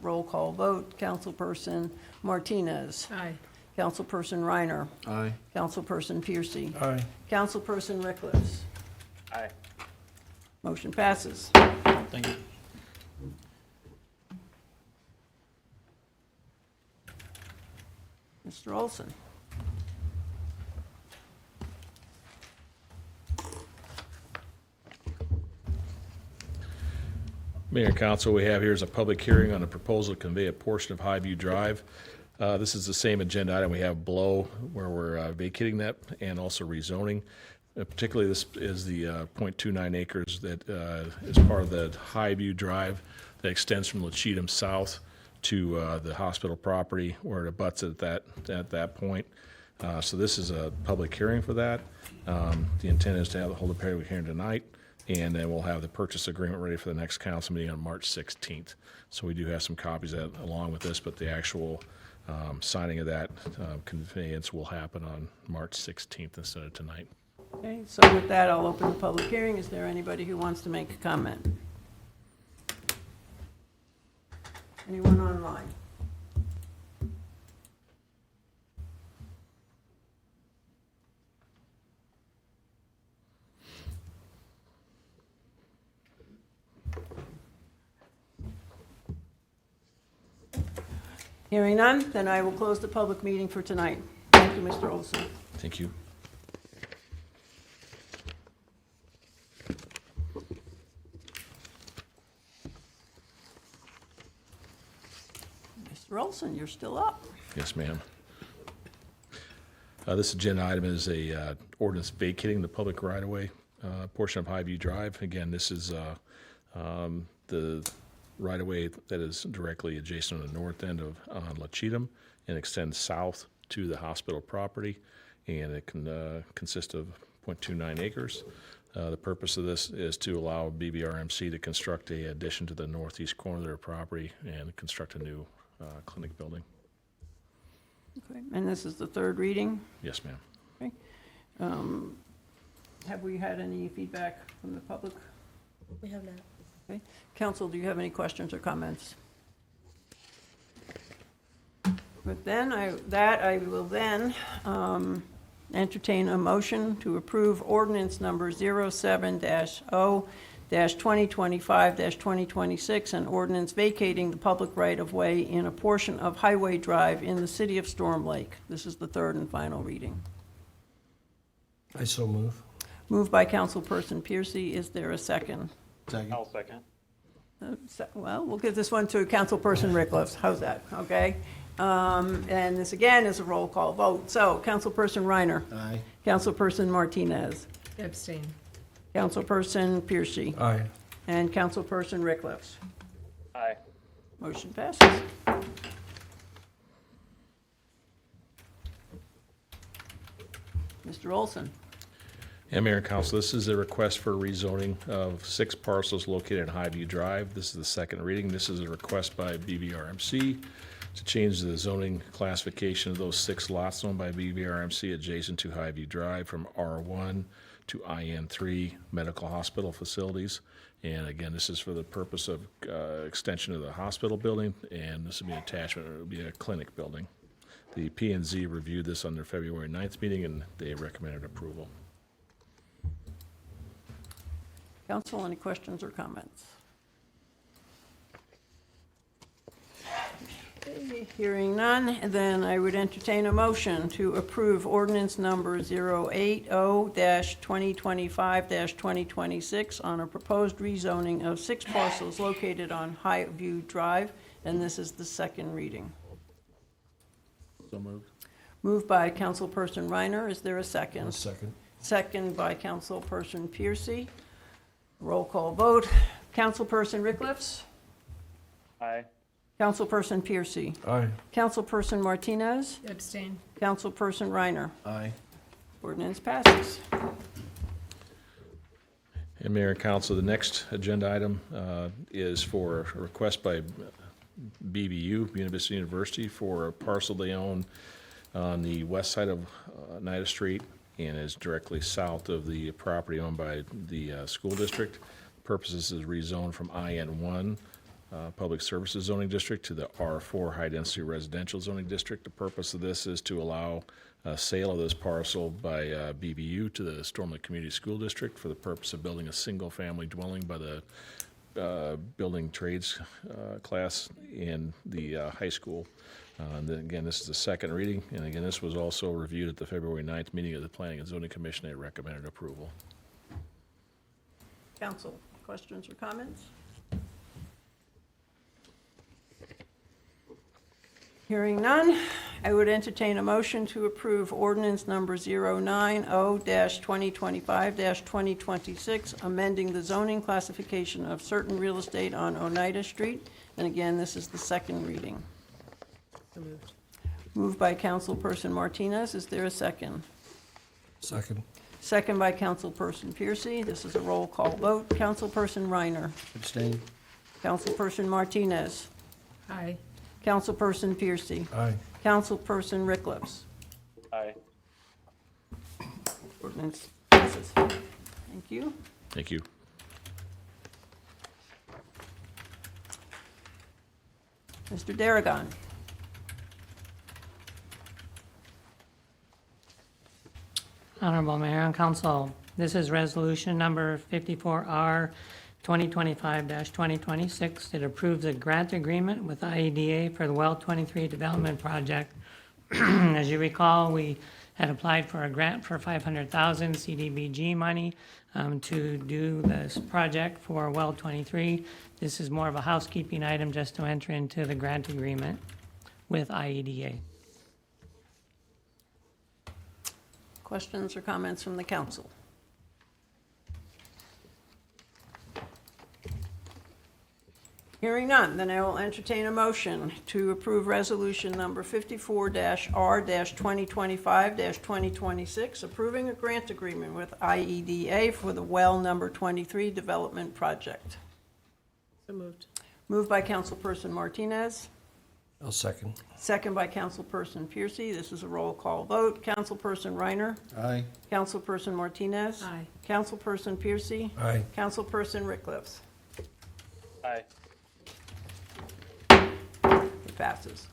roll call vote. Councilperson Martinez. Aye. Councilperson Reiner. Aye. Councilperson Piercy. Aye. Councilperson Rickliff. Aye. Motion passes. Thank you. Mr. Olson. Mayor and Council, we have here is a public hearing on a proposal to convey a portion of Highview Drive. This is the same agenda item we have below where we're vacating that and also rezoning. Particularly, this is the .29 acres that is part of the Highview Drive that extends from Lecheatham south to the hospital property where it abuts at that point. So this is a public hearing for that. The intent is to hold a public hearing tonight, and then we'll have the purchase agreement ready for the next council meeting on March 16th. So we do have some copies of that along with this, but the actual signing of that conveyance will happen on March 16th instead of tonight. Okay, so with that, I'll open the public hearing. Is there anybody who wants to make a comment? Anyone online? Hearing none, then I will close the public meeting for tonight. Thank you, Mr. Olson. Thank you. Mr. Olson, you're still up. Yes, ma'am. This agenda item is a ordinance vacating the public right-of-way portion of Highview Drive. Again, this is the right-of-way that is directly adjacent to the north end of Lecheatham and extends south to the hospital property, and it can consist of .29 acres. The purpose of this is to allow BVRMC to construct a addition to the northeast corner of their property and construct a new clinic building. Okay, and this is the third reading. Yes, ma'am. Okay. Have we had any feedback from the public? We have not. Okay. Council, do you have any questions or comments? But then I will then entertain a motion to approve ordinance number 07-0-2025-2026, an ordinance vacating the public right-of-way in a portion of Highway Drive in the city of Storm Lake. This is the third and final reading. I so move. Moved by Councilperson Piercy. Is there a second? Second. I'll second. Well, we'll give this one to Councilperson Rickliff. How's that? Okay. And this again is a roll call vote. So, Councilperson Reiner. Aye. Councilperson Martinez. Abstain. Councilperson Piercy. Aye. And Councilperson Rickliff. Aye. Motion passes. Mr. Olson. And Mayor and Council, this is a request for rezoning of 6 parcels located in Highview Drive. This is the second reading. This is a request by BVRMC to change the zoning classification of those 6 lots owned by BVRMC adjacent to Highview Drive from R1 to IN3 medical hospital facilities. And again, this is for the purpose of extension of the hospital building, and this will be an attachment, it will be a clinic building. The P&Z reviewed this on their February 9th meeting, and they recommended approval. Council, any questions or comments? Okay, hearing none, and then I would entertain a motion to approve ordinance number 080-2025-2026 on a proposed rezoning of 6 parcels located on Highview Drive, and this is the second reading. So moved. Moved by Councilperson Reiner. Is there a second? Second. Second by Councilperson Piercy. Roll call vote. Councilperson Rickliff. Aye. Councilperson Piercy. Aye. Councilperson Martinez. Abstain. Councilperson Reiner. Aye. Ordinance passes. And Mayor and Council, the next agenda item is for a request by BVU, Buena Vista University, for a parcel they own on the west side of Oneida Street and is directly south of the property owned by the school district. Purposes is rezoned from IN1, Public Services Zoning District, to the R4 High Density Residential Zoning District. The purpose of this is to allow a sale of this parcel by BVU to the Storm Lake Community School District for the purpose of building a single-family dwelling by the building trades class in the high school. And then again, this is the second reading, and again, this was also reviewed at the February 9th meeting of the Planning and Zoning Commission. They recommended approval. Council, questions or comments? Hearing none, I would entertain a motion to approve ordinance number 090-2025-2026, amending the zoning classification of certain real estate on Oneida Street. And again, this is the second reading. So moved. Moved by Councilperson Martinez. Is there a second? Second. Second by Councilperson Piercy. This is a roll call vote. Councilperson Reiner. Abstain. Councilperson Martinez. Aye. Councilperson Piercy. Aye. Councilperson Rickliffs. Aye. Ordinance passes. Thank you. Thank you. Mr. Darragon. Honorable Mayor and Council, this is resolution number 54R 2025-2026. It approves a grant agreement with IEDA for the Well 23 Development Project. As you recall, we had applied for a grant for $500,000 CDBG money to do this project for Well 23. This is more of a housekeeping item just to enter into the grant agreement with IEDA. Questions or comments from the council? Hearing none, then I will entertain a motion to approve resolution number 54-R-2025-2026, approving a grant agreement with IEDA for the Well Number 23 Development Project. So moved. Moved by Councilperson Martinez. I'll second. Second by Councilperson Piercy. This is a roll call vote. Councilperson Reiner. Aye. Councilperson Martinez. Aye. Councilperson Piercy. Aye. Councilperson Rickliffs. Aye. It passes.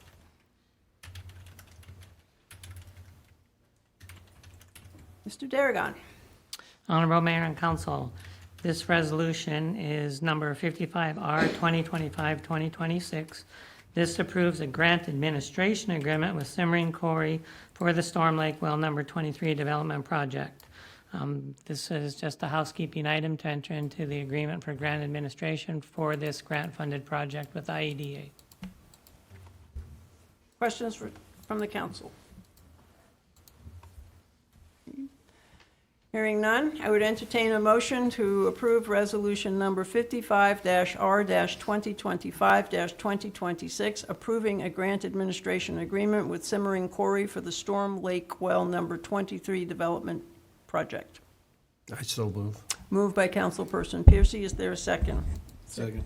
Mr. Darragon. Honorable Mayor and Council, this resolution is number 55R 2025-2026. This approves a grant administration agreement with Simmering Corey for the Storm Lake Well Number 23 Development Project. This is just a housekeeping item to enter into the agreement for grant administration for this grant-funded project with IEDA. Questions from the council? Hearing none, I would entertain a motion to approve resolution number 55-R-2025-2026, approving a grant administration agreement with Simmering Corey for the Storm Lake Well Number 23 Development Project. I so move. Moved by Councilperson Piercy. Is there a second? Second.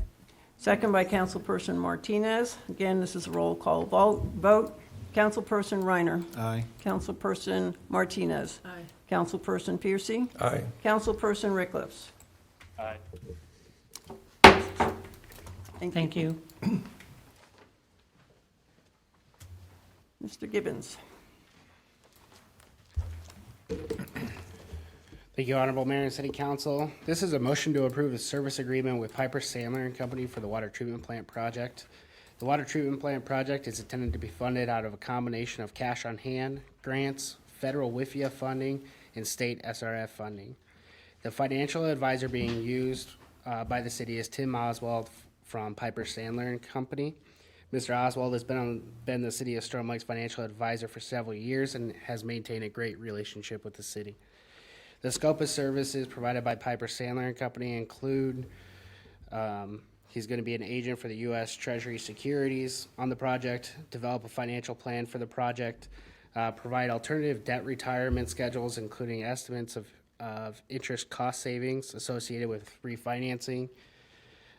Second by Councilperson Martinez. Again, this is a roll call vote. Councilperson Reiner. Aye. Councilperson Martinez. Aye. Councilperson Piercy. Aye. Councilperson Rickliffs. Aye. Thank you. Mr. Gibbons. Thank you, Honorable Mayor and City Council. This is a motion to approve a service agreement with Piper Sandler and Company for the water treatment plant project. The water treatment plant project is intended to be funded out of a combination of cash on hand, grants, federal WIFIA funding, and state SRF funding. The financial advisor being used by the city is Tim Oswald from Piper Sandler and Company. Mr. Oswald has been the city of Storm Lake's financial advisor for several years and has maintained a great relationship with the city. The scope of services provided by Piper Sandler and Company include he's going to be an agent for the U.S. Treasury Securities on the project, develop a financial plan for the project, Provide alternative debt retirement schedules, including estimates of interest cost savings associated with refinancing.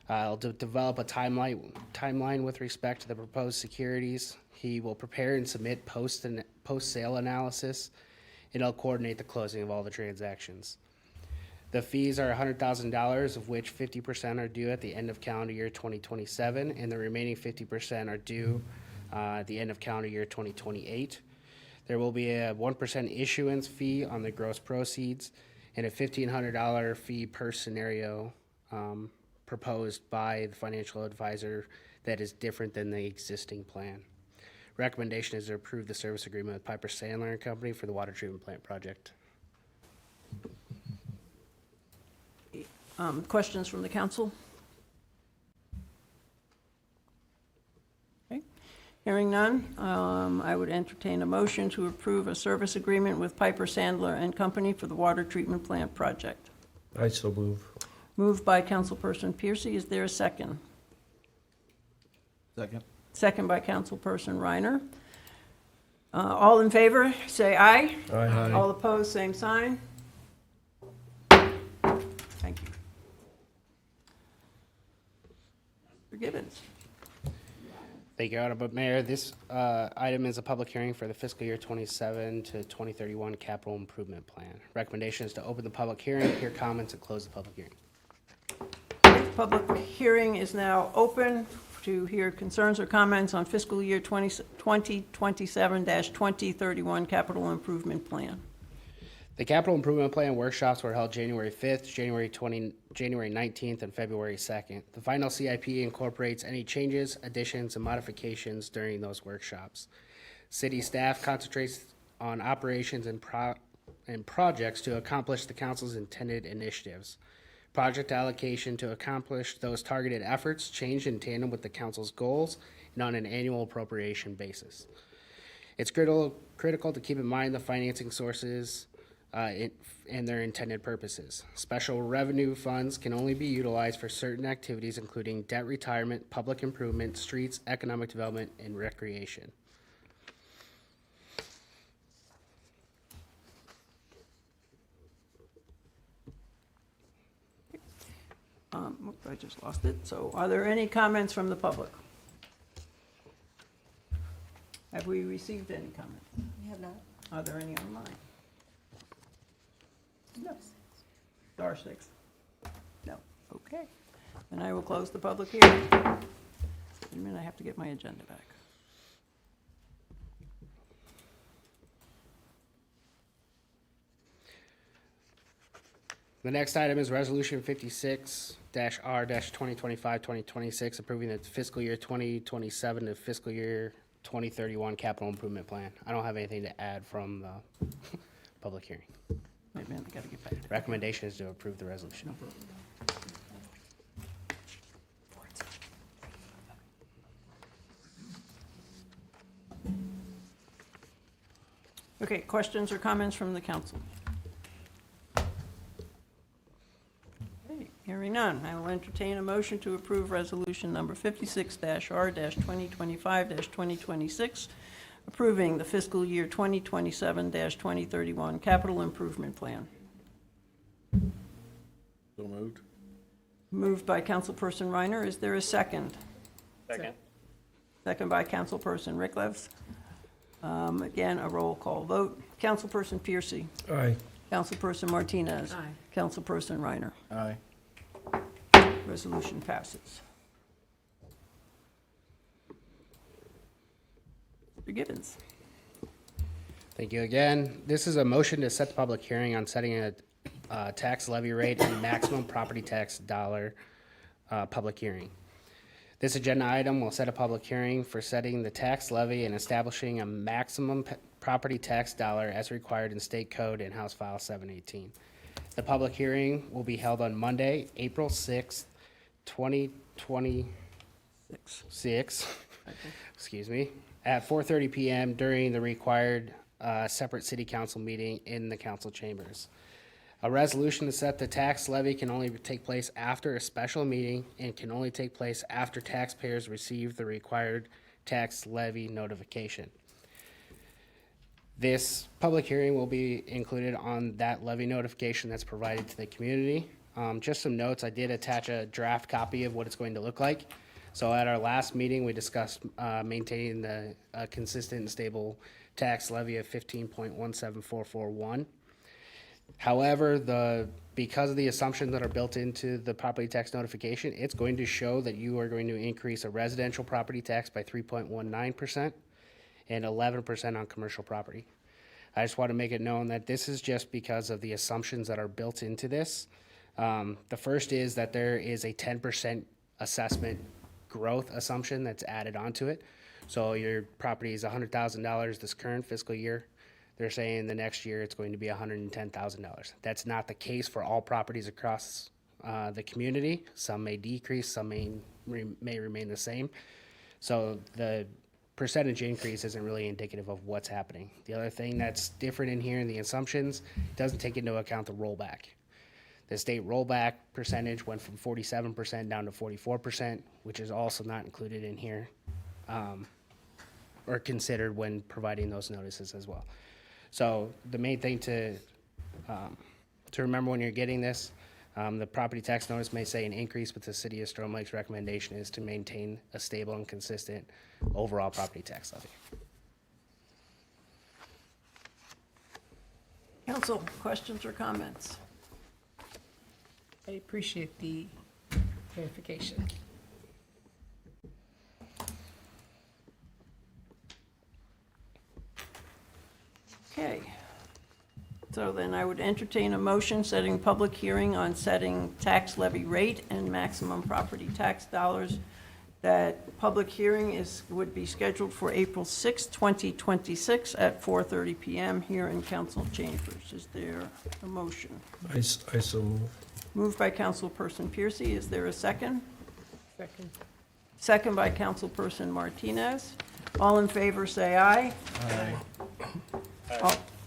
I'll develop a timeline with respect to the proposed securities. He will prepare and submit post-sale analysis, and he'll coordinate the closing of all the transactions. The fees are $100,000, of which 50% are due at the end of calendar year 2027, and the remaining 50% are due at the end of calendar year 2028. There will be a 1% issuance fee on the gross proceeds and a $1,500 fee per scenario proposed by the financial advisor that is different than the existing plan. Recommendation is to approve the service agreement with Piper Sandler and Company for the water treatment plant project. Questions from the council? Okay. Hearing none, I would entertain a motion to approve a service agreement with Piper Sandler and Company for the water treatment plant project. I so move. Moved by Councilperson Piercy. Is there a second? Second. Second by Councilperson Reiner. All in favor, say aye. Aye. All opposed, same sign. Thank you. Mr. Gibbons. Thank you, Honorable Mayor. This item is a public hearing for the fiscal year 27 to 2031 capital improvement plan. Recommendation is to open the public hearing, hear comments, and close the public hearing. Public hearing is now open to hear concerns or comments on fiscal year 2027-2031 capital improvement plan. The capital improvement plan workshops were held January 5th, January 19th, and February 2nd. The final CIP incorporates any changes, additions, and modifications during those workshops. City staff concentrates on operations and projects to accomplish the council's intended initiatives. Project allocation to accomplish those targeted efforts change in tandem with the council's goals and on an annual appropriation basis. It's critical to keep in mind the financing sources and their intended purposes. Special revenue funds can only be utilized for certain activities, including debt retirement, public improvement, streets, economic development, and recreation. I just lost it. So are there any comments from the public? Have we received any comments? We have not. Are there any online? No. Star 6? No. Okay. Then I will close the public hearing. Wait a minute, I have to get my agenda back. The next item is Resolution 56-R-2025-2026, approving the fiscal year 2027 to fiscal year 2031 capital improvement plan. I don't have anything to add from the public hearing. Wait a minute, I gotta get back to that. Recommendation is to approve the resolution. Okay, questions or comments from the council? Okay, hearing none, I will entertain a motion to approve resolution number 56-R-2025-2026, approving the fiscal year 2027-2031 capital improvement plan. So moved. Moved by Councilperson Reiner. Is there a second? Second. Second by Councilperson Rickleves. Again, a roll call vote. Councilperson Piercy. Aye. Councilperson Martinez. Aye. Councilperson Reiner. Aye. Resolution passes. Mr. Gibbons. Thank you again. This is a motion to set the public hearing on setting a tax levy rate and maximum property tax dollar public hearing. This agenda item will set a public hearing for setting the tax levy and establishing a maximum property tax dollar as required in State Code and House File 718. The public hearing will be held on Monday, April 6th, 2026, excuse me, at 4:30 p.m. during the required separate city council meeting in the council chambers. A resolution to set the tax levy can only take place after a special meeting and can only take place after taxpayers receive the required tax levy notification. This public hearing will be included on that levy notification that's provided to the community. Just some notes, I did attach a draft copy of what it's going to look like. So at our last meeting, we discussed maintaining the consistent and stable tax levy of 15.17441. However, because of the assumptions that are built into the property tax notification, it's going to show that you are going to increase a residential property tax by 3.19% and 11% on commercial property. I just want to make it known that this is just because of the assumptions that are built into this. The first is that there is a 10% assessment growth assumption that's added onto it. So your property is $100,000 this current fiscal year. They're saying the next year it's going to be $110,000. That's not the case for all properties across the community. Some may decrease, some may remain the same. So the percentage increase isn't really indicative of what's happening. The other thing that's different in here in the assumptions, doesn't take into account the rollback. The state rollback percentage went from 47% down to 44%, which is also not included in here, or considered when providing those notices as well. So the main thing to remember when you're getting this, the property tax notice may say an increase, but the City of Storm Lake's recommendation is to maintain a stable and consistent overall property tax levy. Council, questions or comments? I appreciate the clarification. Okay. So then I would entertain a motion setting public hearing on setting tax levy rate and maximum property tax dollars. That public hearing would be scheduled for April 6, 2026 at 4:30 PM here in council chambers. Is there a motion? I so move. Moved by Councilperson Piercy. Is there a second? Second. Second by Councilperson Martinez. All in favor, say aye. Aye.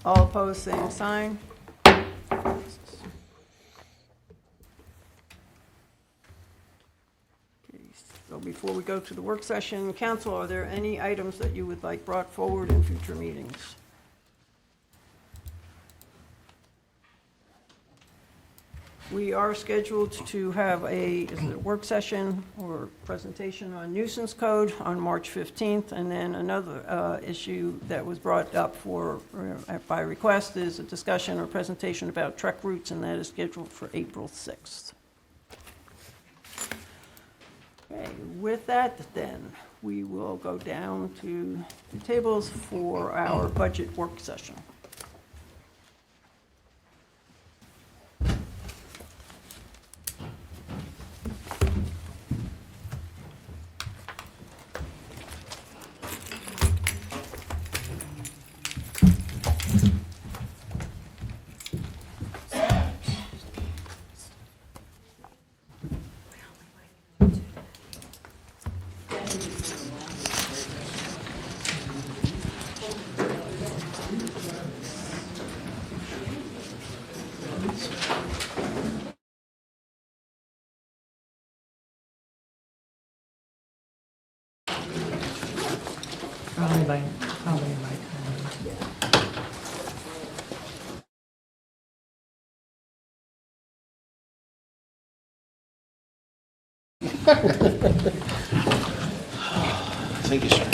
All opposed, same sign. Okay, so before we go to the work session, council, are there any items that you would like brought forward in future meetings? We are scheduled to have a work session or presentation on nuisance code on March 15th, and then another issue that was brought up by request is a discussion or presentation about truck routes, and that is scheduled for April 6th. Okay, with that, then, we will go down to the tables for our budget work session. Probably by time. Thank you, sir.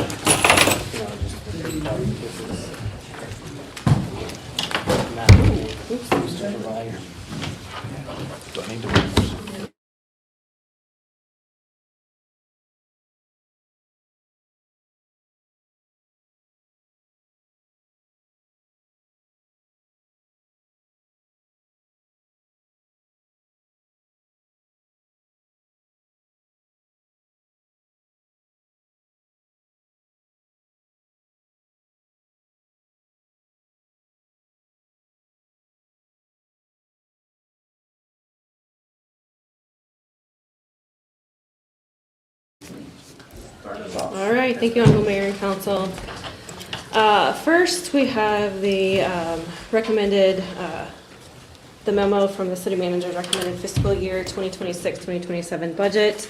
Do I need to read this? All right, thank you, Honorable Mayor and Council. First, we have the recommended, the memo from the city manager's recommended fiscal year 2026-2027 budget.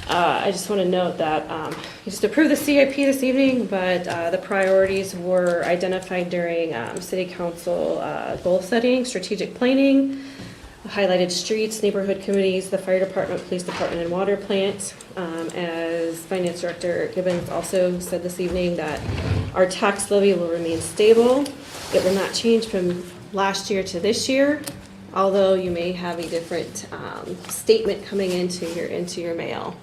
I just want to note that you just approved the CIP this evening, but the priorities were identified during city council goal setting, strategic planning, highlighted streets, neighborhood committees, the fire department, police department, and water plant. As Finance Director Gibbons also said this evening, that our tax levy will remain stable. It will not change from last year to this year, although you may have a different statement coming into your mail.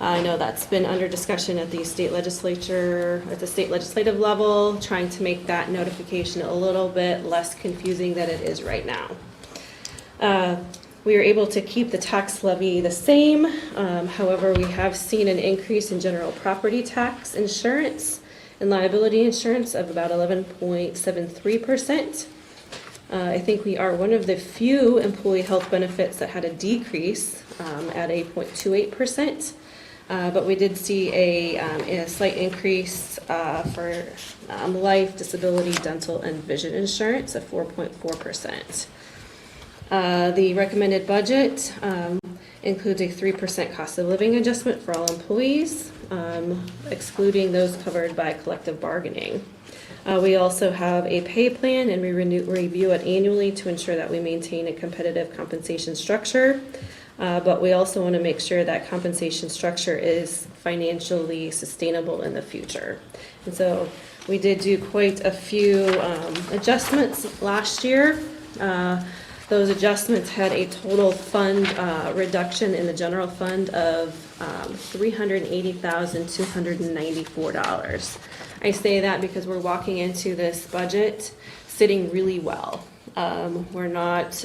I know that's been under discussion at the state legislature, at the state legislative level, trying to make that notification a little bit less confusing than it is right now. We were able to keep the tax levy the same. However, we have seen an increase in general property tax insurance and liability insurance of about 11.73%. I think we are one of the few employee health benefits that had a decrease at 8.28%. But we did see a slight increase for life, disability, dental, and vision insurance of 4.4%. The recommended budget includes a 3% cost of living adjustment for all employees, excluding those covered by collective bargaining. We also have a pay plan, and we review it annually to ensure that we maintain a competitive compensation structure. But we also want to make sure that compensation structure is financially sustainable in the future. And so we did do quite a few adjustments last year. Those adjustments had a total fund reduction in the general fund of $380,294. I say that because we're walking into this budget sitting really well. We're not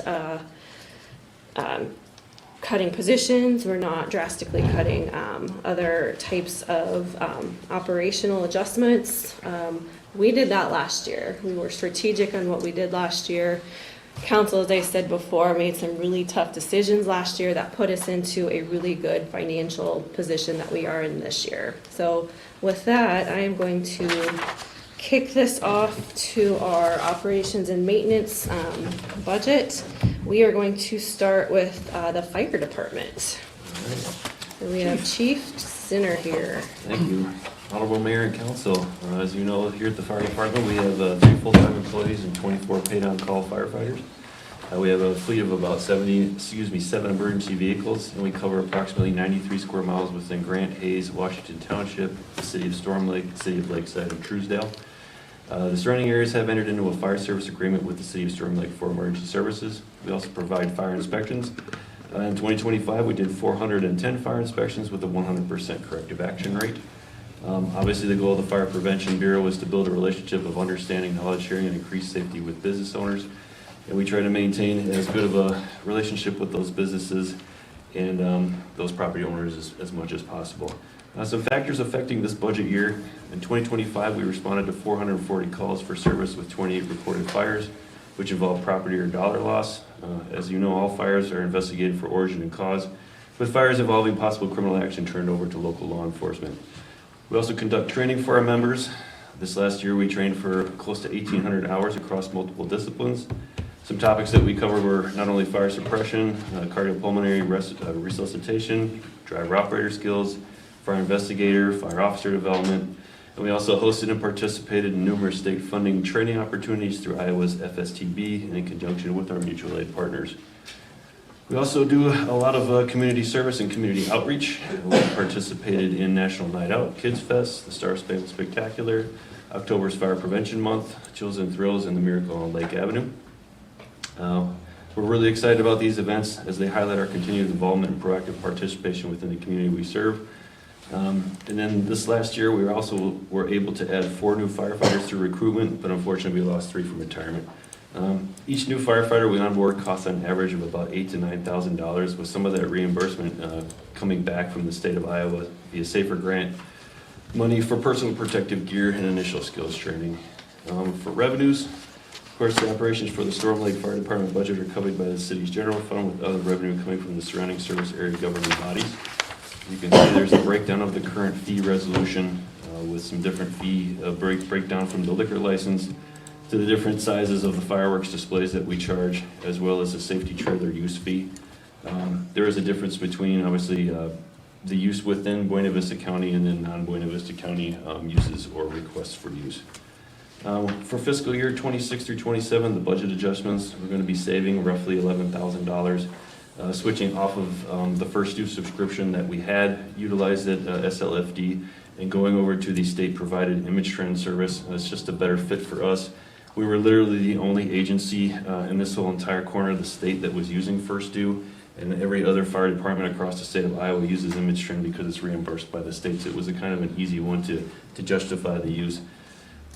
cutting positions, we're not drastically cutting other types of operational adjustments. We did that last year. We were strategic on what we did last year. Council, as I said before, made some really tough decisions last year that put us into a really good financial position that we are in this year. So with that, I am going to kick this off to our operations and maintenance budget. We are going to start with the fire department. And we have Chief Sinner here. Thank you. Honorable Mayor and Council, as you know, here at the fire department, we have 3 full-time employees and 24 paid-on-call firefighters. We have a fleet of about 7 emergency vehicles, and we cover approximately 93 square miles within Grant, Hayes, Washington Township, the city of Storm Lake, the city of Lakeside, and Truesdale. The surrounding areas have entered into a fire service agreement with the city of Storm Lake for emergency services. We also provide fire inspections. In 2025, we did 410 fire inspections with a 100% corrective action rate. Obviously, the goal of the Fire Prevention Bureau is to build a relationship of understanding, knowledge sharing, and increase safety with business owners. And we try to maintain as good of a relationship with those businesses and those property owners as much as possible. Some factors affecting this budget year. In 2025, we responded to 440 calls for service with 28 reported fires, which involved property or dollar loss. As you know, all fires are investigated for origin and cause, with fires involving possible criminal action turned over to local law enforcement. We also conduct training for our members. This last year, we trained for close to 1,800 hours across multiple disciplines. Some topics that we covered were not only fire suppression, cardiopulmonary resuscitation, driver operator skills, fire investigator, fire officer development, and we also hosted and participated in numerous state funding training opportunities through Iowa's FSTB and in conjunction with our mutual aid partners. We also do a lot of community service and community outreach. We participated in National Night Out, Kids Fest, the Star Spangled Spectacular, October's Fire Prevention Month, Chills and Thrills, and the Miracle on Lake Avenue. We're really excited about these events as they highlight our continued involvement and proactive participation within the community we serve. And then this last year, we were able to add 4 new firefighters through recruitment, but unfortunately, we lost 3 from retirement. Each new firefighter we onboard costs an average of about $8,000 to $9,000, with some of that reimbursement coming back from the state of Iowa via SAFER grant money for personal protective gear and initial skills training. For revenues, of course, the operations for the Storm Lake Fire Department budget are covered by the city's general fund, with other revenue coming from the surrounding service area government bodies. You can see there's a breakdown of the current fee resolution with some different fee breakdown from the liquor license to the different sizes of the fireworks displays that we charge, as well as the safety trailer use fee. There is a difference between, obviously, the use within Buena Vista County and then non-Buena Vista County uses or requests for use. For fiscal year 26 through 27, the budget adjustments, we're going to be saving roughly $11,000. Switching off of the first due subscription that we had utilized at SLFD and going over to the state-provided image trend service. It's just a better fit for us. We were literally the only agency in this whole entire corner of the state that was using first due, and every other fire department across the state of Iowa uses image trend because it's reimbursed by the states. It was a kind of an easy one to justify the use.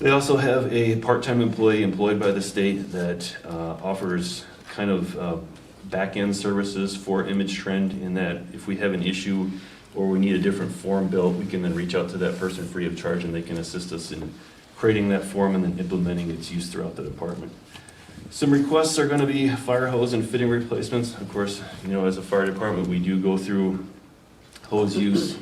They also have a part-time employee employed by the state that offers kind of back-end services for image trend, in that if we have an issue or we need a different form built, we can then reach out to that person free of charge and they can assist us in creating that form and then implementing its use throughout the department. Some requests are going to be fire hose and fitting replacements. Of course, as a fire department, we do go through hose use.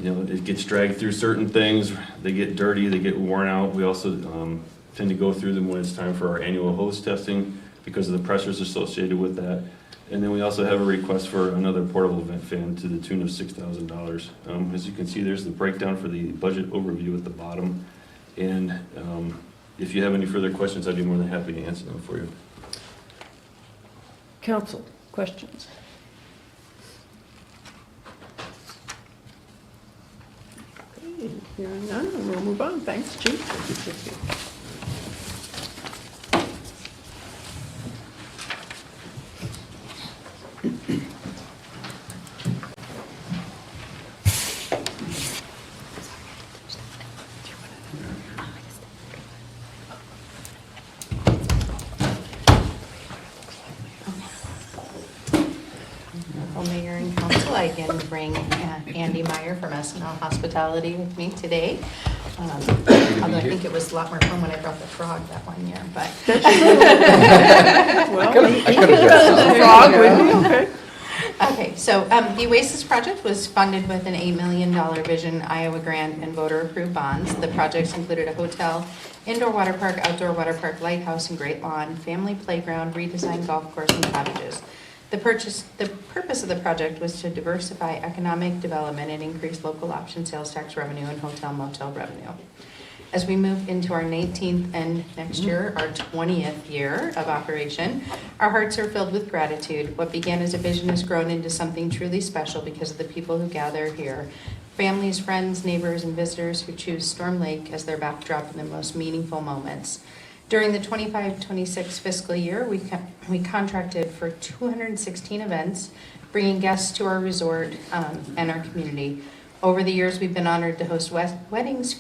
It gets dragged through certain things. They get dirty, they get worn out. We also tend to go through them when it's time for our annual hose testing because of the pressures associated with that. And then we also have a request for another portable vent fan to the tune of $6,000. As you can see, there's the breakdown for the budget overview at the bottom. And if you have any further questions, I'd be more than happy to answer them for you. Council, questions? Okay, hearing none, and we'll move on. Thanks, Chief. Mayor and Council, I again bring Andy Meyer from S&L Hospitality with me today. Although I think it was a lot more fun when I brought the frog that one year, but. Well, he could have done the frog with me, okay. Okay, so the Oasis project was funded with an $8 million Vision Iowa grant and voter-approved bonds. The projects included a hotel, indoor water park, outdoor water park, lighthouse, and great lawn, family playground, redesigned golf course, and cottages. The purpose of the project was to diversify economic development and increase local option sales tax revenue and hotel motel revenue. As we move into our 19th and next year, our 20th year of operation, our hearts are filled with gratitude. What began as a vision has grown into something truly special because of the people who gather here. Families, friends, neighbors, and visitors who choose Storm Lake as their backdrop in the most meaningful moments. During the 25-26 fiscal year, we contracted for 216 events, bringing guests to our resort and our community. Over the years, we've been honored to host weddings,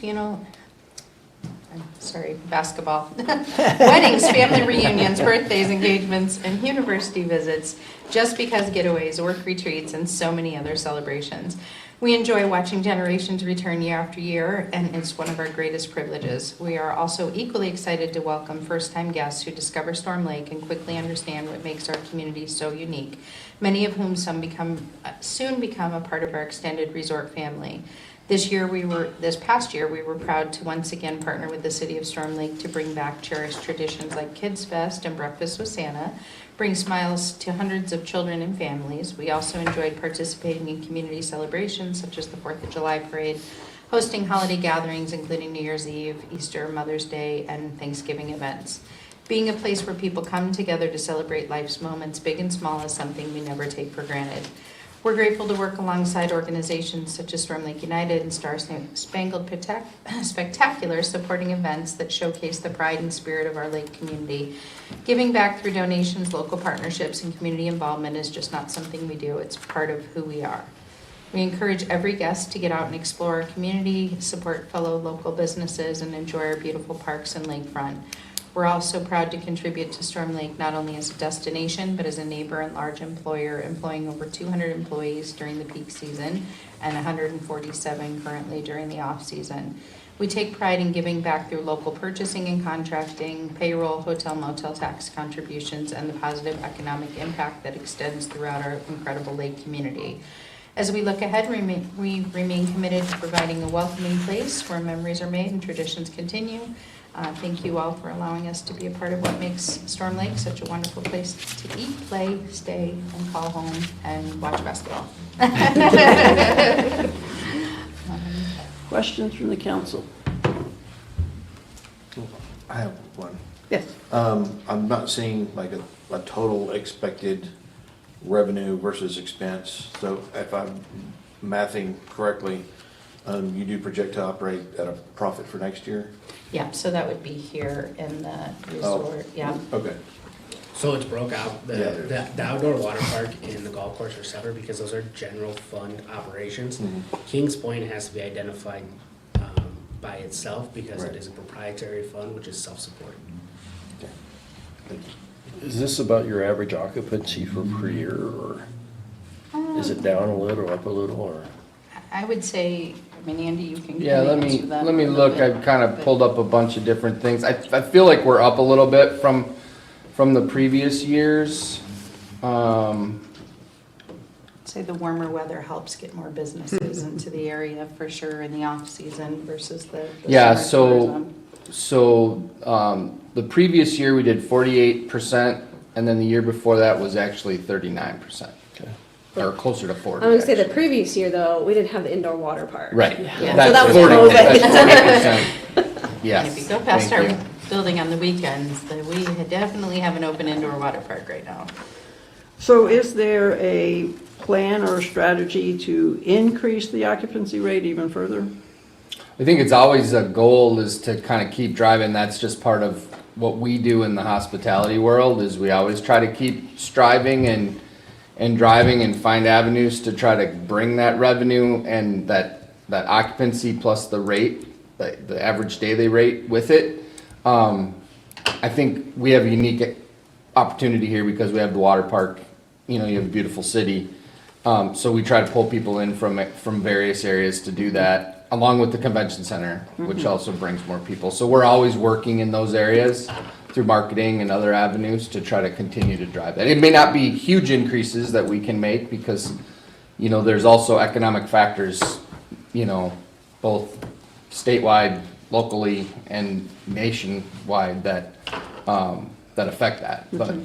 basketball, weddings, family reunions, birthdays, engagements, and university visits, just because getaways, work retreats, and so many other celebrations. We enjoy watching generations return year after year, and it's one of our greatest privileges. We are also equally excited to welcome first-time guests who discover Storm Lake and quickly understand what makes our community so unique, many of whom soon become a part of our extended resort family. This past year, we were proud to once again partner with the City of Storm Lake to bring back cherished traditions like Kids Fest and Breakfast with Santa, bring smiles to hundreds of children and families. We also enjoyed participating in community celebrations such as the 4th of July parade, hosting holiday gatherings including New Year's Eve, Easter, Mother's Day, and Thanksgiving events. Being a place where people come together to celebrate life's moments, big and small, is something we never take for granted. We're grateful to work alongside organizations such as Storm Lake United and Star Spangled Spectacular, supporting events that showcase the pride and spirit of our lake community. Giving back through donations, local partnerships, and community involvement is just not something we do. It's part of who we are. We encourage every guest to get out and explore our community, support fellow local businesses, and enjoy our beautiful parks and lakefront. We're also proud to contribute to Storm Lake not only as a destination, but as a neighbor and large employer, employing over 200 employees during the peak season and 147 currently during the off-season. We take pride in giving back through local purchasing and contracting, payroll, hotel, motel tax contributions, and the positive economic impact that extends throughout our incredible lake community. As we look ahead, we remain committed to providing a welcoming place where memories are made and traditions continue. Thank you all for allowing us to be a part of what makes Storm Lake such a wonderful place to eat, play, stay, and call home and watch basketball. Questions from the council? I have one. Yes. I'm not seeing like a total expected revenue versus expense. So if I'm mathing correctly, you do project to operate at a profit for next year? Yeah, so that would be here in the resort, yeah. Okay. So it's broke out, the outdoor water park and the golf course are separate because those are general fund operations. Kings Point has to be identified by itself because it is a proprietary fund, which is self-supporting. Is this about your average occupancy for per year, or is it down a little, or up a little, or? I would say, I mean, Andy, you can Yeah, kinda answer that let me a little look, bit, I've kind of but- pulled up a bunch of different things. I feel like we're up a little bit from the previous years. Say the warmer weather helps get more businesses into the area for sure in the off-season versus the Yeah, summer tourism. the previous year we did 48%, and then the year before that was actually 39%. Or closer to 40. I would say the actually. previous year, though, we didn't have the indoor water park. Right. Yeah. That's So that was 40, COVID. that's 40%. Yes. And if you go past thank our you. building on the weekends, then we definitely have an open indoor water park right now. So is there a plan or a strategy to increase the occupancy rate even further? I think it's always a goal is to kind of keep driving. That's just part of what we do in the hospitality world is we always try to keep striving and driving and find avenues to try to bring that revenue and that occupancy plus the rate, the average daily rate with it. I think we have a unique opportunity here because we have the water park, you have a beautiful city. So we try to pull people in from various areas to do that, along with the convention center, which also brings more people. So we're always working in those areas through marketing and other avenues to try to continue to drive that. It may not be huge increases that we can make because, there's also economic factors, both statewide, locally, and nationwide that affect that. But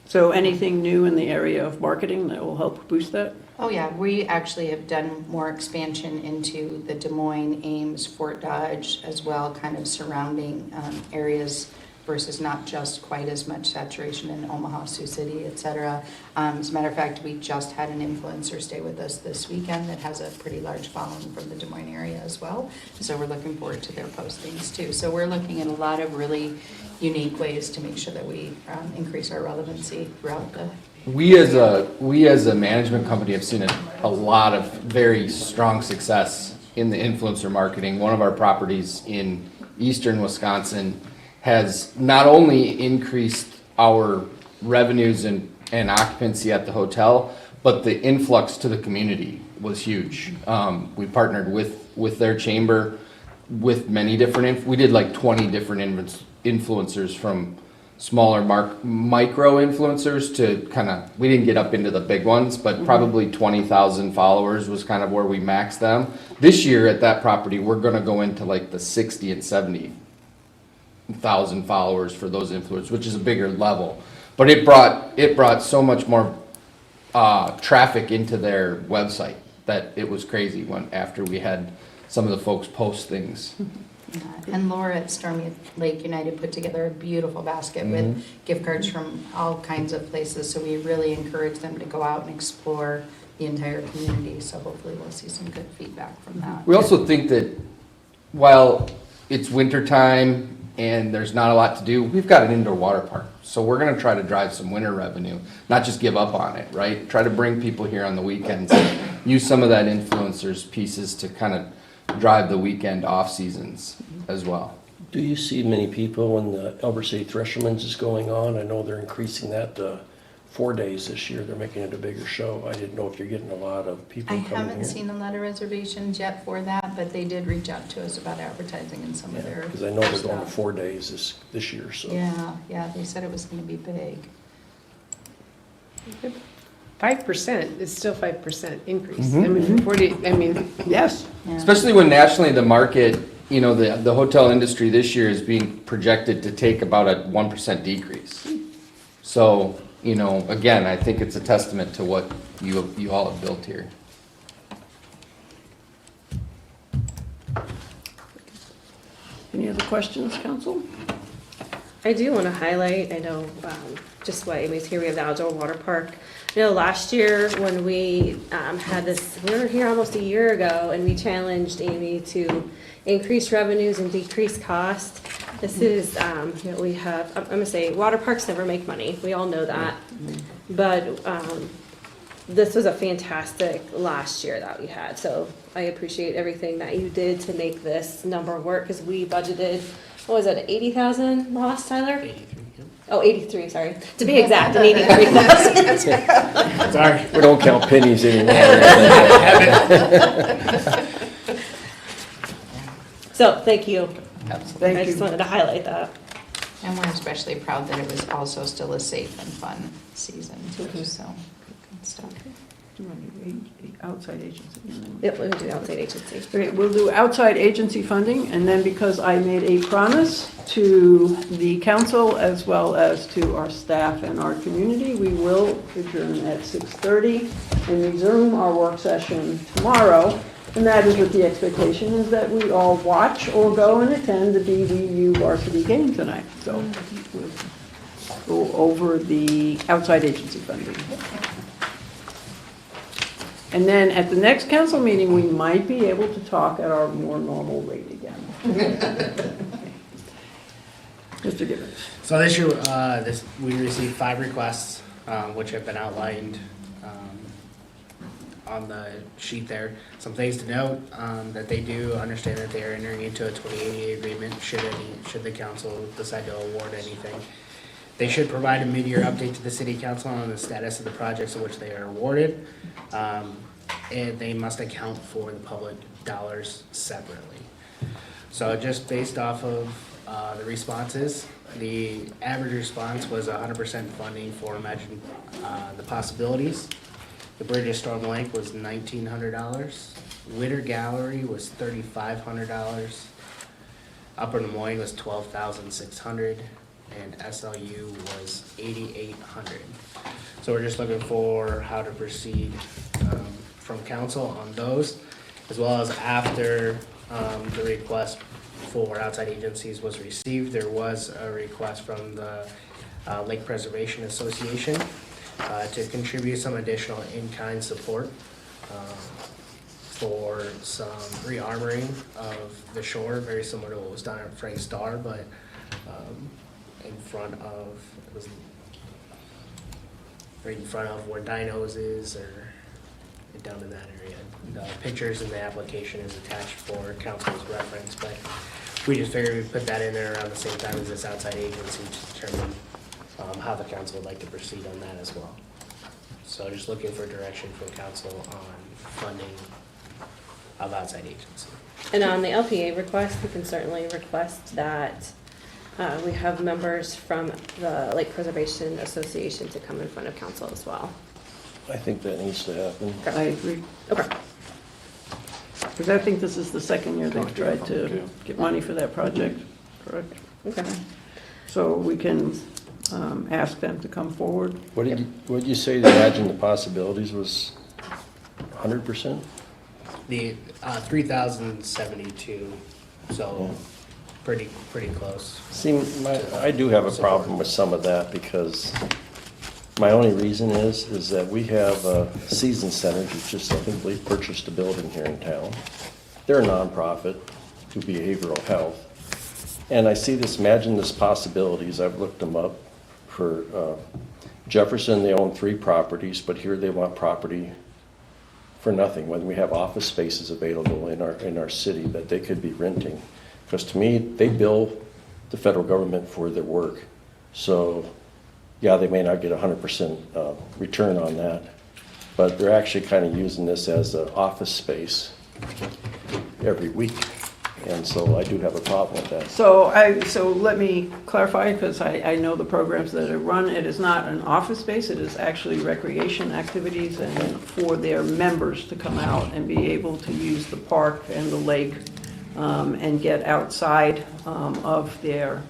So anything new in the area of marketing that will help boost that? Oh, yeah, we actually have done more expansion into the Des Moines, Ames, Fort Dodge as well, kind of surrounding areas versus not just quite as much saturation in Omaha, Sioux City, et cetera. As a matter of fact, we just had an influencer stay with us this weekend that has a pretty large following from the Des Moines area as well. So we're looking forward to their postings too. So we're looking at a lot of really unique ways to make sure that we increase our relevancy throughout the. we as a management company have seen a lot of very strong success in the influencer marketing. One of our properties in eastern Wisconsin has not only increased our revenues and occupancy at the hotel, but the influx to the community was huge. We partnered with their chamber with many different, we did like 20 different influencers from smaller micro influencers to we didn't get up into the big ones, but probably 20,000 followers was kind of where we maxed them. This year at that property, we're gonna go into like the 60 and 70,000 followers for those influencers, which is a bigger level. But it brought so much more traffic into their website that it was crazy after we had some of the folks post things. And Laura at Storm Lake United put together a beautiful basket with gift cards from all kinds of places. So we really encourage them to go out and explore the entire community. So hopefully we'll see some good feedback from that. We also think that while it's winter time and there's not a lot to do, we've got an indoor water park. So we're gonna try to drive some winter revenue, not just give up on it, right? Try to bring people here on the weekends and use some of that influencers pieces to kind of drive the weekend off seasons as well. Do you see many people when the Elbert City Thresherman's is going on? I know they're increasing that to 4 days this year. They're making it a bigger show. I didn't know if you're getting a lot of people I coming here. haven't seen a lot of reservations yet for that, but they did reach out to us about advertising in some of their. Because I know they're going to stuff. 4 days this year, so. Yeah, they said it was gonna be big. 5% is still 5% increase. Mhm. I mean, from 40, Yes. Yeah. Especially when nationally the market you know, the hotel industry this year is being projected to take about a 1% decrease. So, you know, again, I think it's a testament to what you all have built here. Any other questions, council? I do want to highlight, I know, just what Amy's here, we have the outdoor water park. I know last year when we had this, we were here almost a year ago, and we challenged Amy to increase revenues and decrease cost. This is, you know, we have, I'm gonna say, water parks never make money, we all know that. But this was a fantastic last year that we had, so I appreciate everything that you did to make this number work, because we budgeted, what was it, 80,000 lost, Tyler? 83, yep. Oh, 83, sorry. To be exact, an 83,000. Sorry. We don't count pennies anymore. So, thank you. Thank I just you. wanted to highlight that. And we're especially proud that it was also still a safe and fun season too, so good stuff. Outside agency. Yep, we'll do outside agency. Okay, we'll do outside agency funding, and then because I made a promise to the council as well as to our staff and our community, we will adjourn at 6:30 and resume our work session tomorrow. And that is with the expectation is that we all watch or go and attend the BVU varsity game tonight. So we'll go over the outside agency funding. And then at the next council meeting, we might be able to talk at our more normal rate again. Mr. Gibbons. So this year, we received 5 requests, which have been outlined on the sheet there. Some things to note, that they do understand that they are entering into a 2080 agreement should the council decide to award anything. They should provide a mid-year update to the city council on the status of the projects in which they are awarded. And they must account for the public dollars separately. So just based off of the responses, the average response was 100% funding for Imagine the Possibilities. The Bridge of Storm Lake was $1,900. Wittter Gallery was $3,500. Upper Des Moines was $12,600. And SLU was $8,800. So we're just looking for how to proceed from council on those, as well as after the request for outside agencies was received, there was a request from the Lake Preservation Association to contribute some additional in-kind support for some rearmoring of the shore, very similar to what was done at Frank Starr, but in front of, it was right in front of where Dino's is, or down in that area. The pictures in the application is attached for council's reference, but we just figured we'd put that in there around the same time as this outside agency to determine how the council would like to proceed on that as well. So just looking for direction from council on funding of outside agency. And on the LPA request, we can certainly request that we have members from the Lake Preservation Association to come in front of council as well. I think that needs to happen. I agree. Okay. Because I think this is the second year they've tried to get money for that project, correct? Okay. So we can ask them to come forward. What did you say to Imagine the Possibilities was 100%? The 3,072, so pretty close. See, I do have a problem with some of that because my only reason is that we have Season Centers, which just, I think, we purchased a building here in town. They're a nonprofit to behavioral health. And I see this, Imagine This Possibilities, I've looked them up. For Jefferson, they own 3 properties, but here they want property for nothing, when we have office spaces available in our city that they could be renting. Because to me, they bill the federal government for their work. So, yeah, they may not get 100% return on that, but they're actually kind of using this as an office space every week. And so I do have a problem with that. So let me clarify, because I know the programs that are run. It is not an office space. It is actually recreation activities and for their members to come out and be able to use the park and the lake and get outside of their,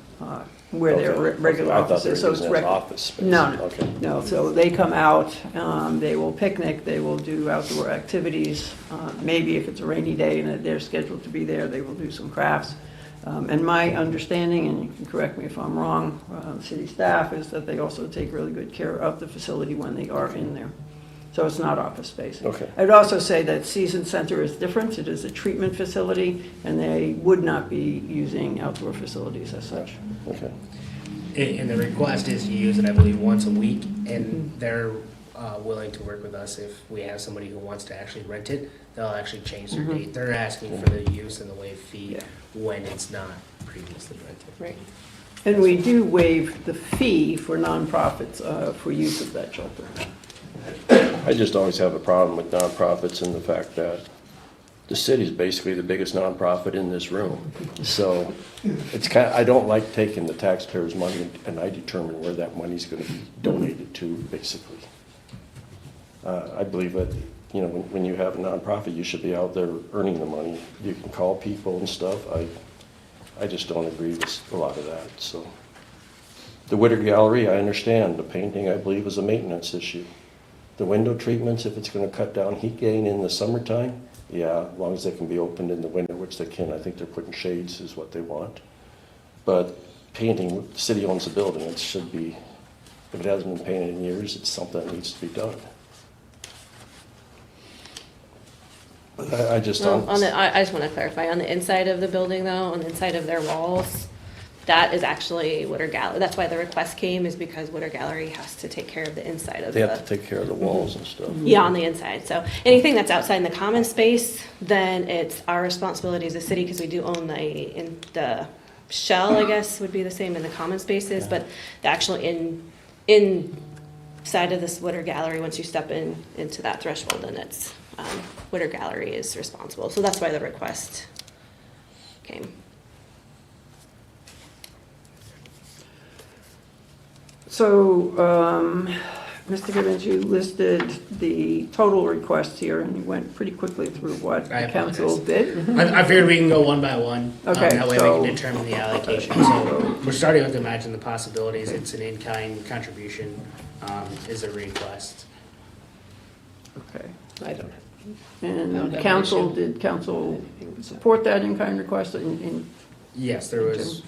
where their Okay, regular okay. I thought office they is. were So it's using it as rec- office space. No, no, Okay. no. So they come out, they will picnic, they will do outdoor activities. Maybe if it's a rainy day and they're scheduled to be there, they will do some crafts. And my understanding, and you can correct me if I'm wrong, city staff, is that they also take really good care of the facility when they are in there. So it's not office space. Okay. I'd also say that Season Center is different. It is a treatment facility, and they would not be using outdoor facilities as such. Okay. And the request is to use it, I believe, once a week, and they're willing to work with us if we have somebody who wants to actually rent it. They'll actually change their date. They're asking for the use and the waive fee when it's not previously rented. Right. And we do waive the fee for nonprofits for use of that shelter. I just always have a problem with nonprofits and the fact that the city's basically the biggest nonprofit in this room. So it's kind of, I don't like taking the taxpayers' money and I determine where that money's gonna be donated to, basically. I believe that, you know, when you have a nonprofit, you should be out there earning the money. You can call people and stuff. I just don't agree with a lot of that, so. The Wittter Gallery, I understand. The painting, I believe, is a maintenance issue. The window treatments, if it's gonna cut down heat gain in the summertime, yeah, as long as they can be opened in the winter, which they can. I think they're putting shades is what they want. But painting, the city owns the building. It should be, if it hasn't been painted in years, it's something that needs to be done. But I just don't. I just want to clarify, on the inside of the building though, on the inside of their walls, that is actually Wittter Gallery. That's why the request came, is because Wittter Gallery has to take care of the inside of They have to take care of the walls and stuff. Yeah, on the inside. So anything that's outside in the common space, then it's our responsibility as a city, because we do own the shell, I guess, would be the same in the common spaces, but the actual inside of this Wittter Gallery, once you step into that threshold, then it's, Wittter Gallery is responsible. So that's why the request came. So, Mr. Gibbons, you listed the total requests here, and you went pretty quickly through what I the council did. I figured we can go one by one. Okay, That way so- we can determine the allocation. So we're starting with Imagine the Possibilities. It's an in-kind contribution, is a request. Okay. I don't have. I don't And have an council, issue. did council support that in-kind request in? Yes, there was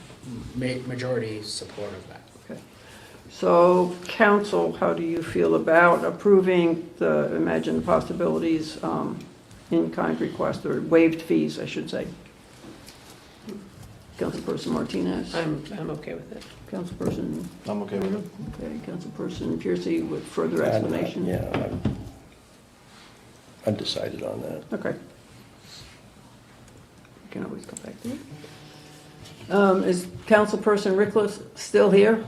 majority support of that. Okay. So, council, how do you feel about approving the Imagine the Possibilities in-kind request, or waived fees, I should say? Councilperson Martinez? I'm okay with it. Councilperson? I'm okay with it. Okay, Councilperson Piercy with further explanation? Yeah, I'm undecided on that. Okay. You can always come back to it. Is Councilperson Rickless still here?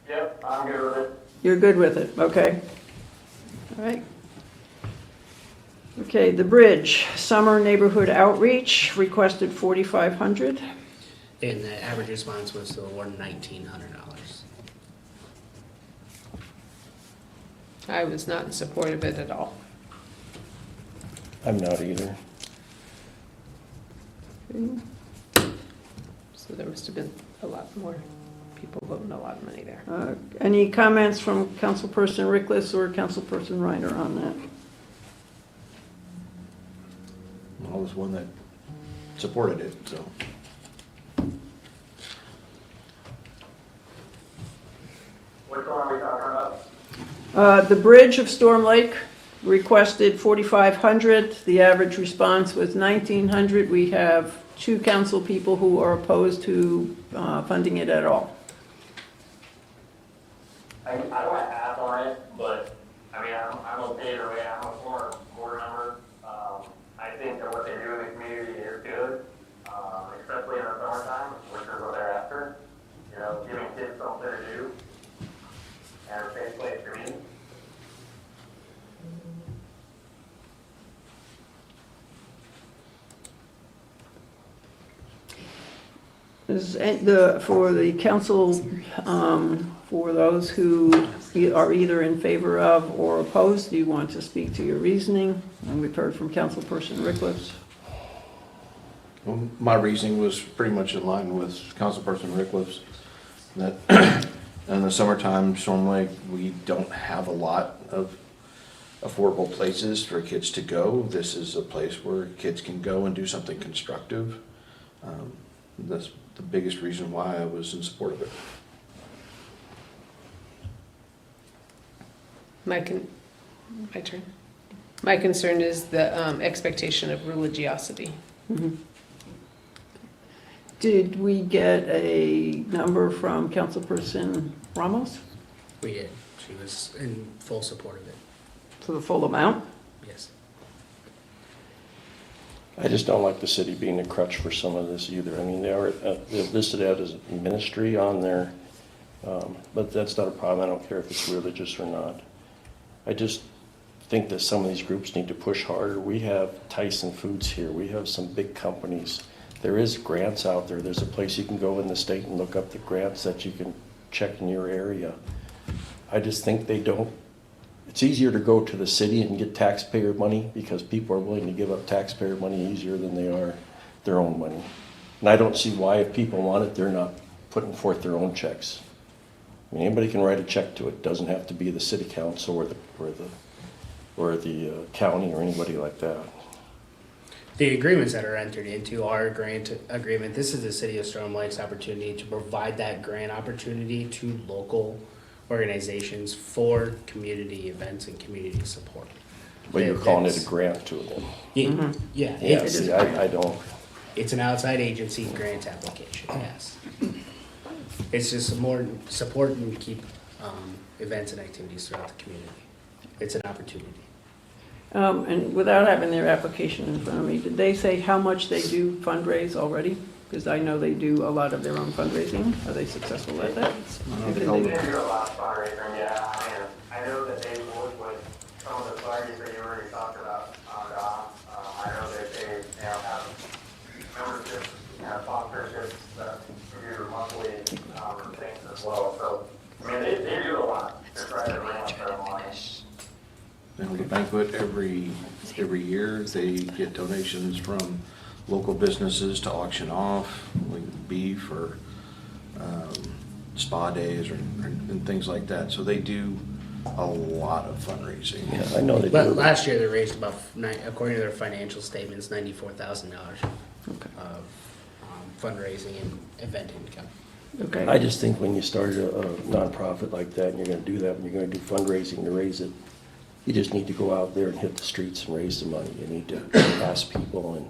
Yep, I'm good with it. You're good with it, okay. All right. Okay, the bridge, summer neighborhood outreach, requested $4,500. And the average response was to award $1,900. I was not in support of it at all. I'm not either. So there must have been a lot more people voting a lot of money there. Any comments from Councilperson Rickless or Councilperson Reiner on that? I was one that supported it, so. Which one are we talking about? The bridge of Storm Lake requested $4,500. The average response was $1,900. We have 2 council people who are opposed to funding it at all. I don't have on it, but, I mean, I'm okay either way. I'm a former board member. I think that what they do in the community is good, especially in the summertime, winter or thereafter. You know, giving kids something to do, and a safe place to be. For the council, for those who are either in favor of or opposed, do you want to speak to your reasoning? And we've heard from Councilperson Rickless. Well, my reasoning was pretty much in line with Councilperson Rickliff's, that in the summertime, Storm Lake, we don't have a lot of affordable places for kids to go. This is a place where kids can go and do something constructive. That's the biggest reason why I was in support of it. My turn. My concern is the expectation of religiosity. Did we get a number from Councilperson Ramos We did. She was in full support of it. for the full amount? Yes. I just don't like the city being a crutch for some of this either. I mean, they're listed out as ministry on there, but that's not a problem. I don't care if it's religious or not. I just think that some of these groups need to push harder. We have Tyson Foods here. We have some big companies. There is grants out there. There's a place you can go in the state and look up the grants that you can check in your area. I just think they don't. It's easier to go to the city and get taxpayer money because people are willing to give up taxpayer money easier than they are their own money. And I don't see why, if people want it, they're not putting forth their own checks. I mean, anybody can write a check to it. It doesn't have to be the city council or the county or anybody like that. The agreements that are entered into are a grant agreement. This is the city of Storm Lake's opportunity to provide that grant opportunity to local organizations for community events and community support. But you're calling it a grant to them. Yeah, yeah. Yeah, see, I don't. It's an outside agency grant application, yes. It's just more support and keep events and activities throughout the community. It's an opportunity. And without having their application in front of me, did they say how much they do fundraise already? Because I know they do a lot of their own fundraising. Are they successful at that? They do a lot of fundraising, yeah. I mean, I know that they work with some of the parties that you already talked about, Don. I know that they have memberships, sponsorships that do monthly things as well. So, I mean, they do a lot. They're trying to bring up their money. And the banquet every year, they get donations from local businesses to auction off, like beef or spa days and things like that. So they do a lot of fundraising. Yeah, I know they But do. last year they raised about, according to their financial statements, $94,000 of fundraising and event income. Okay. I just think when you start a nonprofit like that and you're gonna do that, and you're gonna do fundraising to raise it, you just need to go out there and hit the streets and raise the money. You need to ask people, and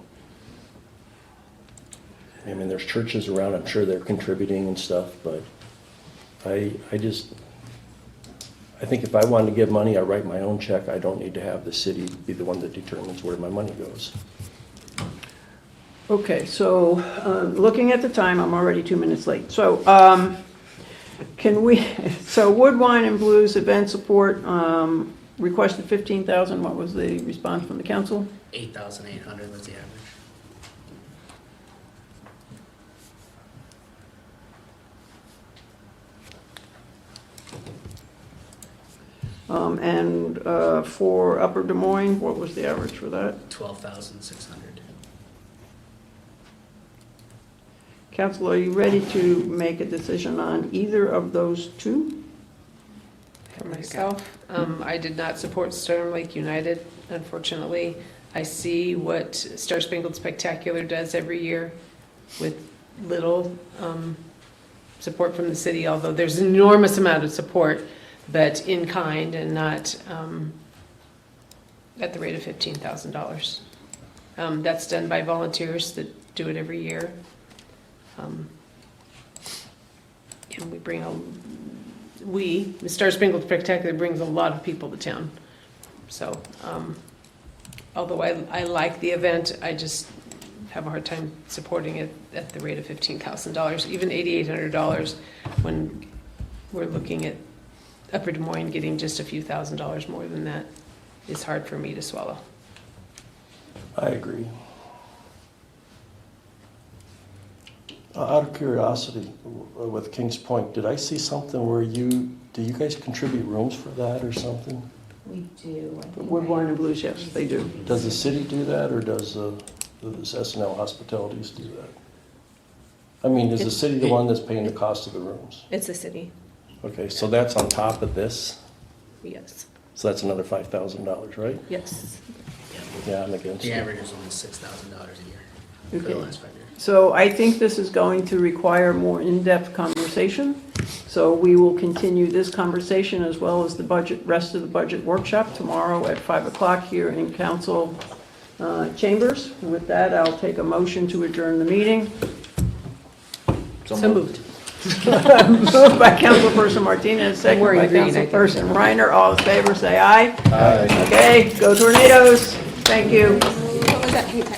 I mean, there's churches around, I'm sure they're contributing and stuff, but I think if I wanted to give money, I write my own check. I don't need to have the city be the one that determines where my money goes. Okay, so looking at the time, I'm already 2 minutes late. So Wood Wine and Blues event support requested $15,000. What was the response from the council? 8,800 was the average. And for Upper Des Moines, what was the average for that? 12,600. Council, are you ready to make a decision on either of those two? For myself, I did not support Storm Lake United, unfortunately. I see what Star Spangled Spectacular does every year with little support from the city, although there's an enormous amount of support, but in kind and not at the rate of $15,000. That's done by volunteers that do it every year. And the Star Spangled Spectacular brings a lot of people to town. So, although I like the event, I just have a hard time supporting it at the rate of $15,000, even $8,800 when we're looking at Upper Des Moines getting just a few $1,000s more than that is hard for me to swallow. I agree. Out of curiosity, with Kings Point, did I see something where do you guys contribute rooms for that or something? We do. Wood Wine and Blues, yes, they do. Does the city do that, or does Does S&L Hospitalities do that? I mean, is the city the one that's paying the cost of the rooms? It's the city, Okay, so that's on top of this, yes, so that's another $5,000, right? yes. Yeah, I'm against The it. average is almost $6,000 a year for the Okay. last 5 years. So I think this is going to require more in-depth conversation. So we will continue this conversation as well as the rest of the budget workshop tomorrow at 5 o'clock here in council chambers. With that, I'll take a motion to adjourn the meeting. So moved. Moved by Councilperson Martinez, second by wearing green, I think. Councilperson Reiner. All in favor, say aye. Aye. Okay, go Tornadoes. Thank you. What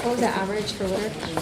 was that average for Wittter?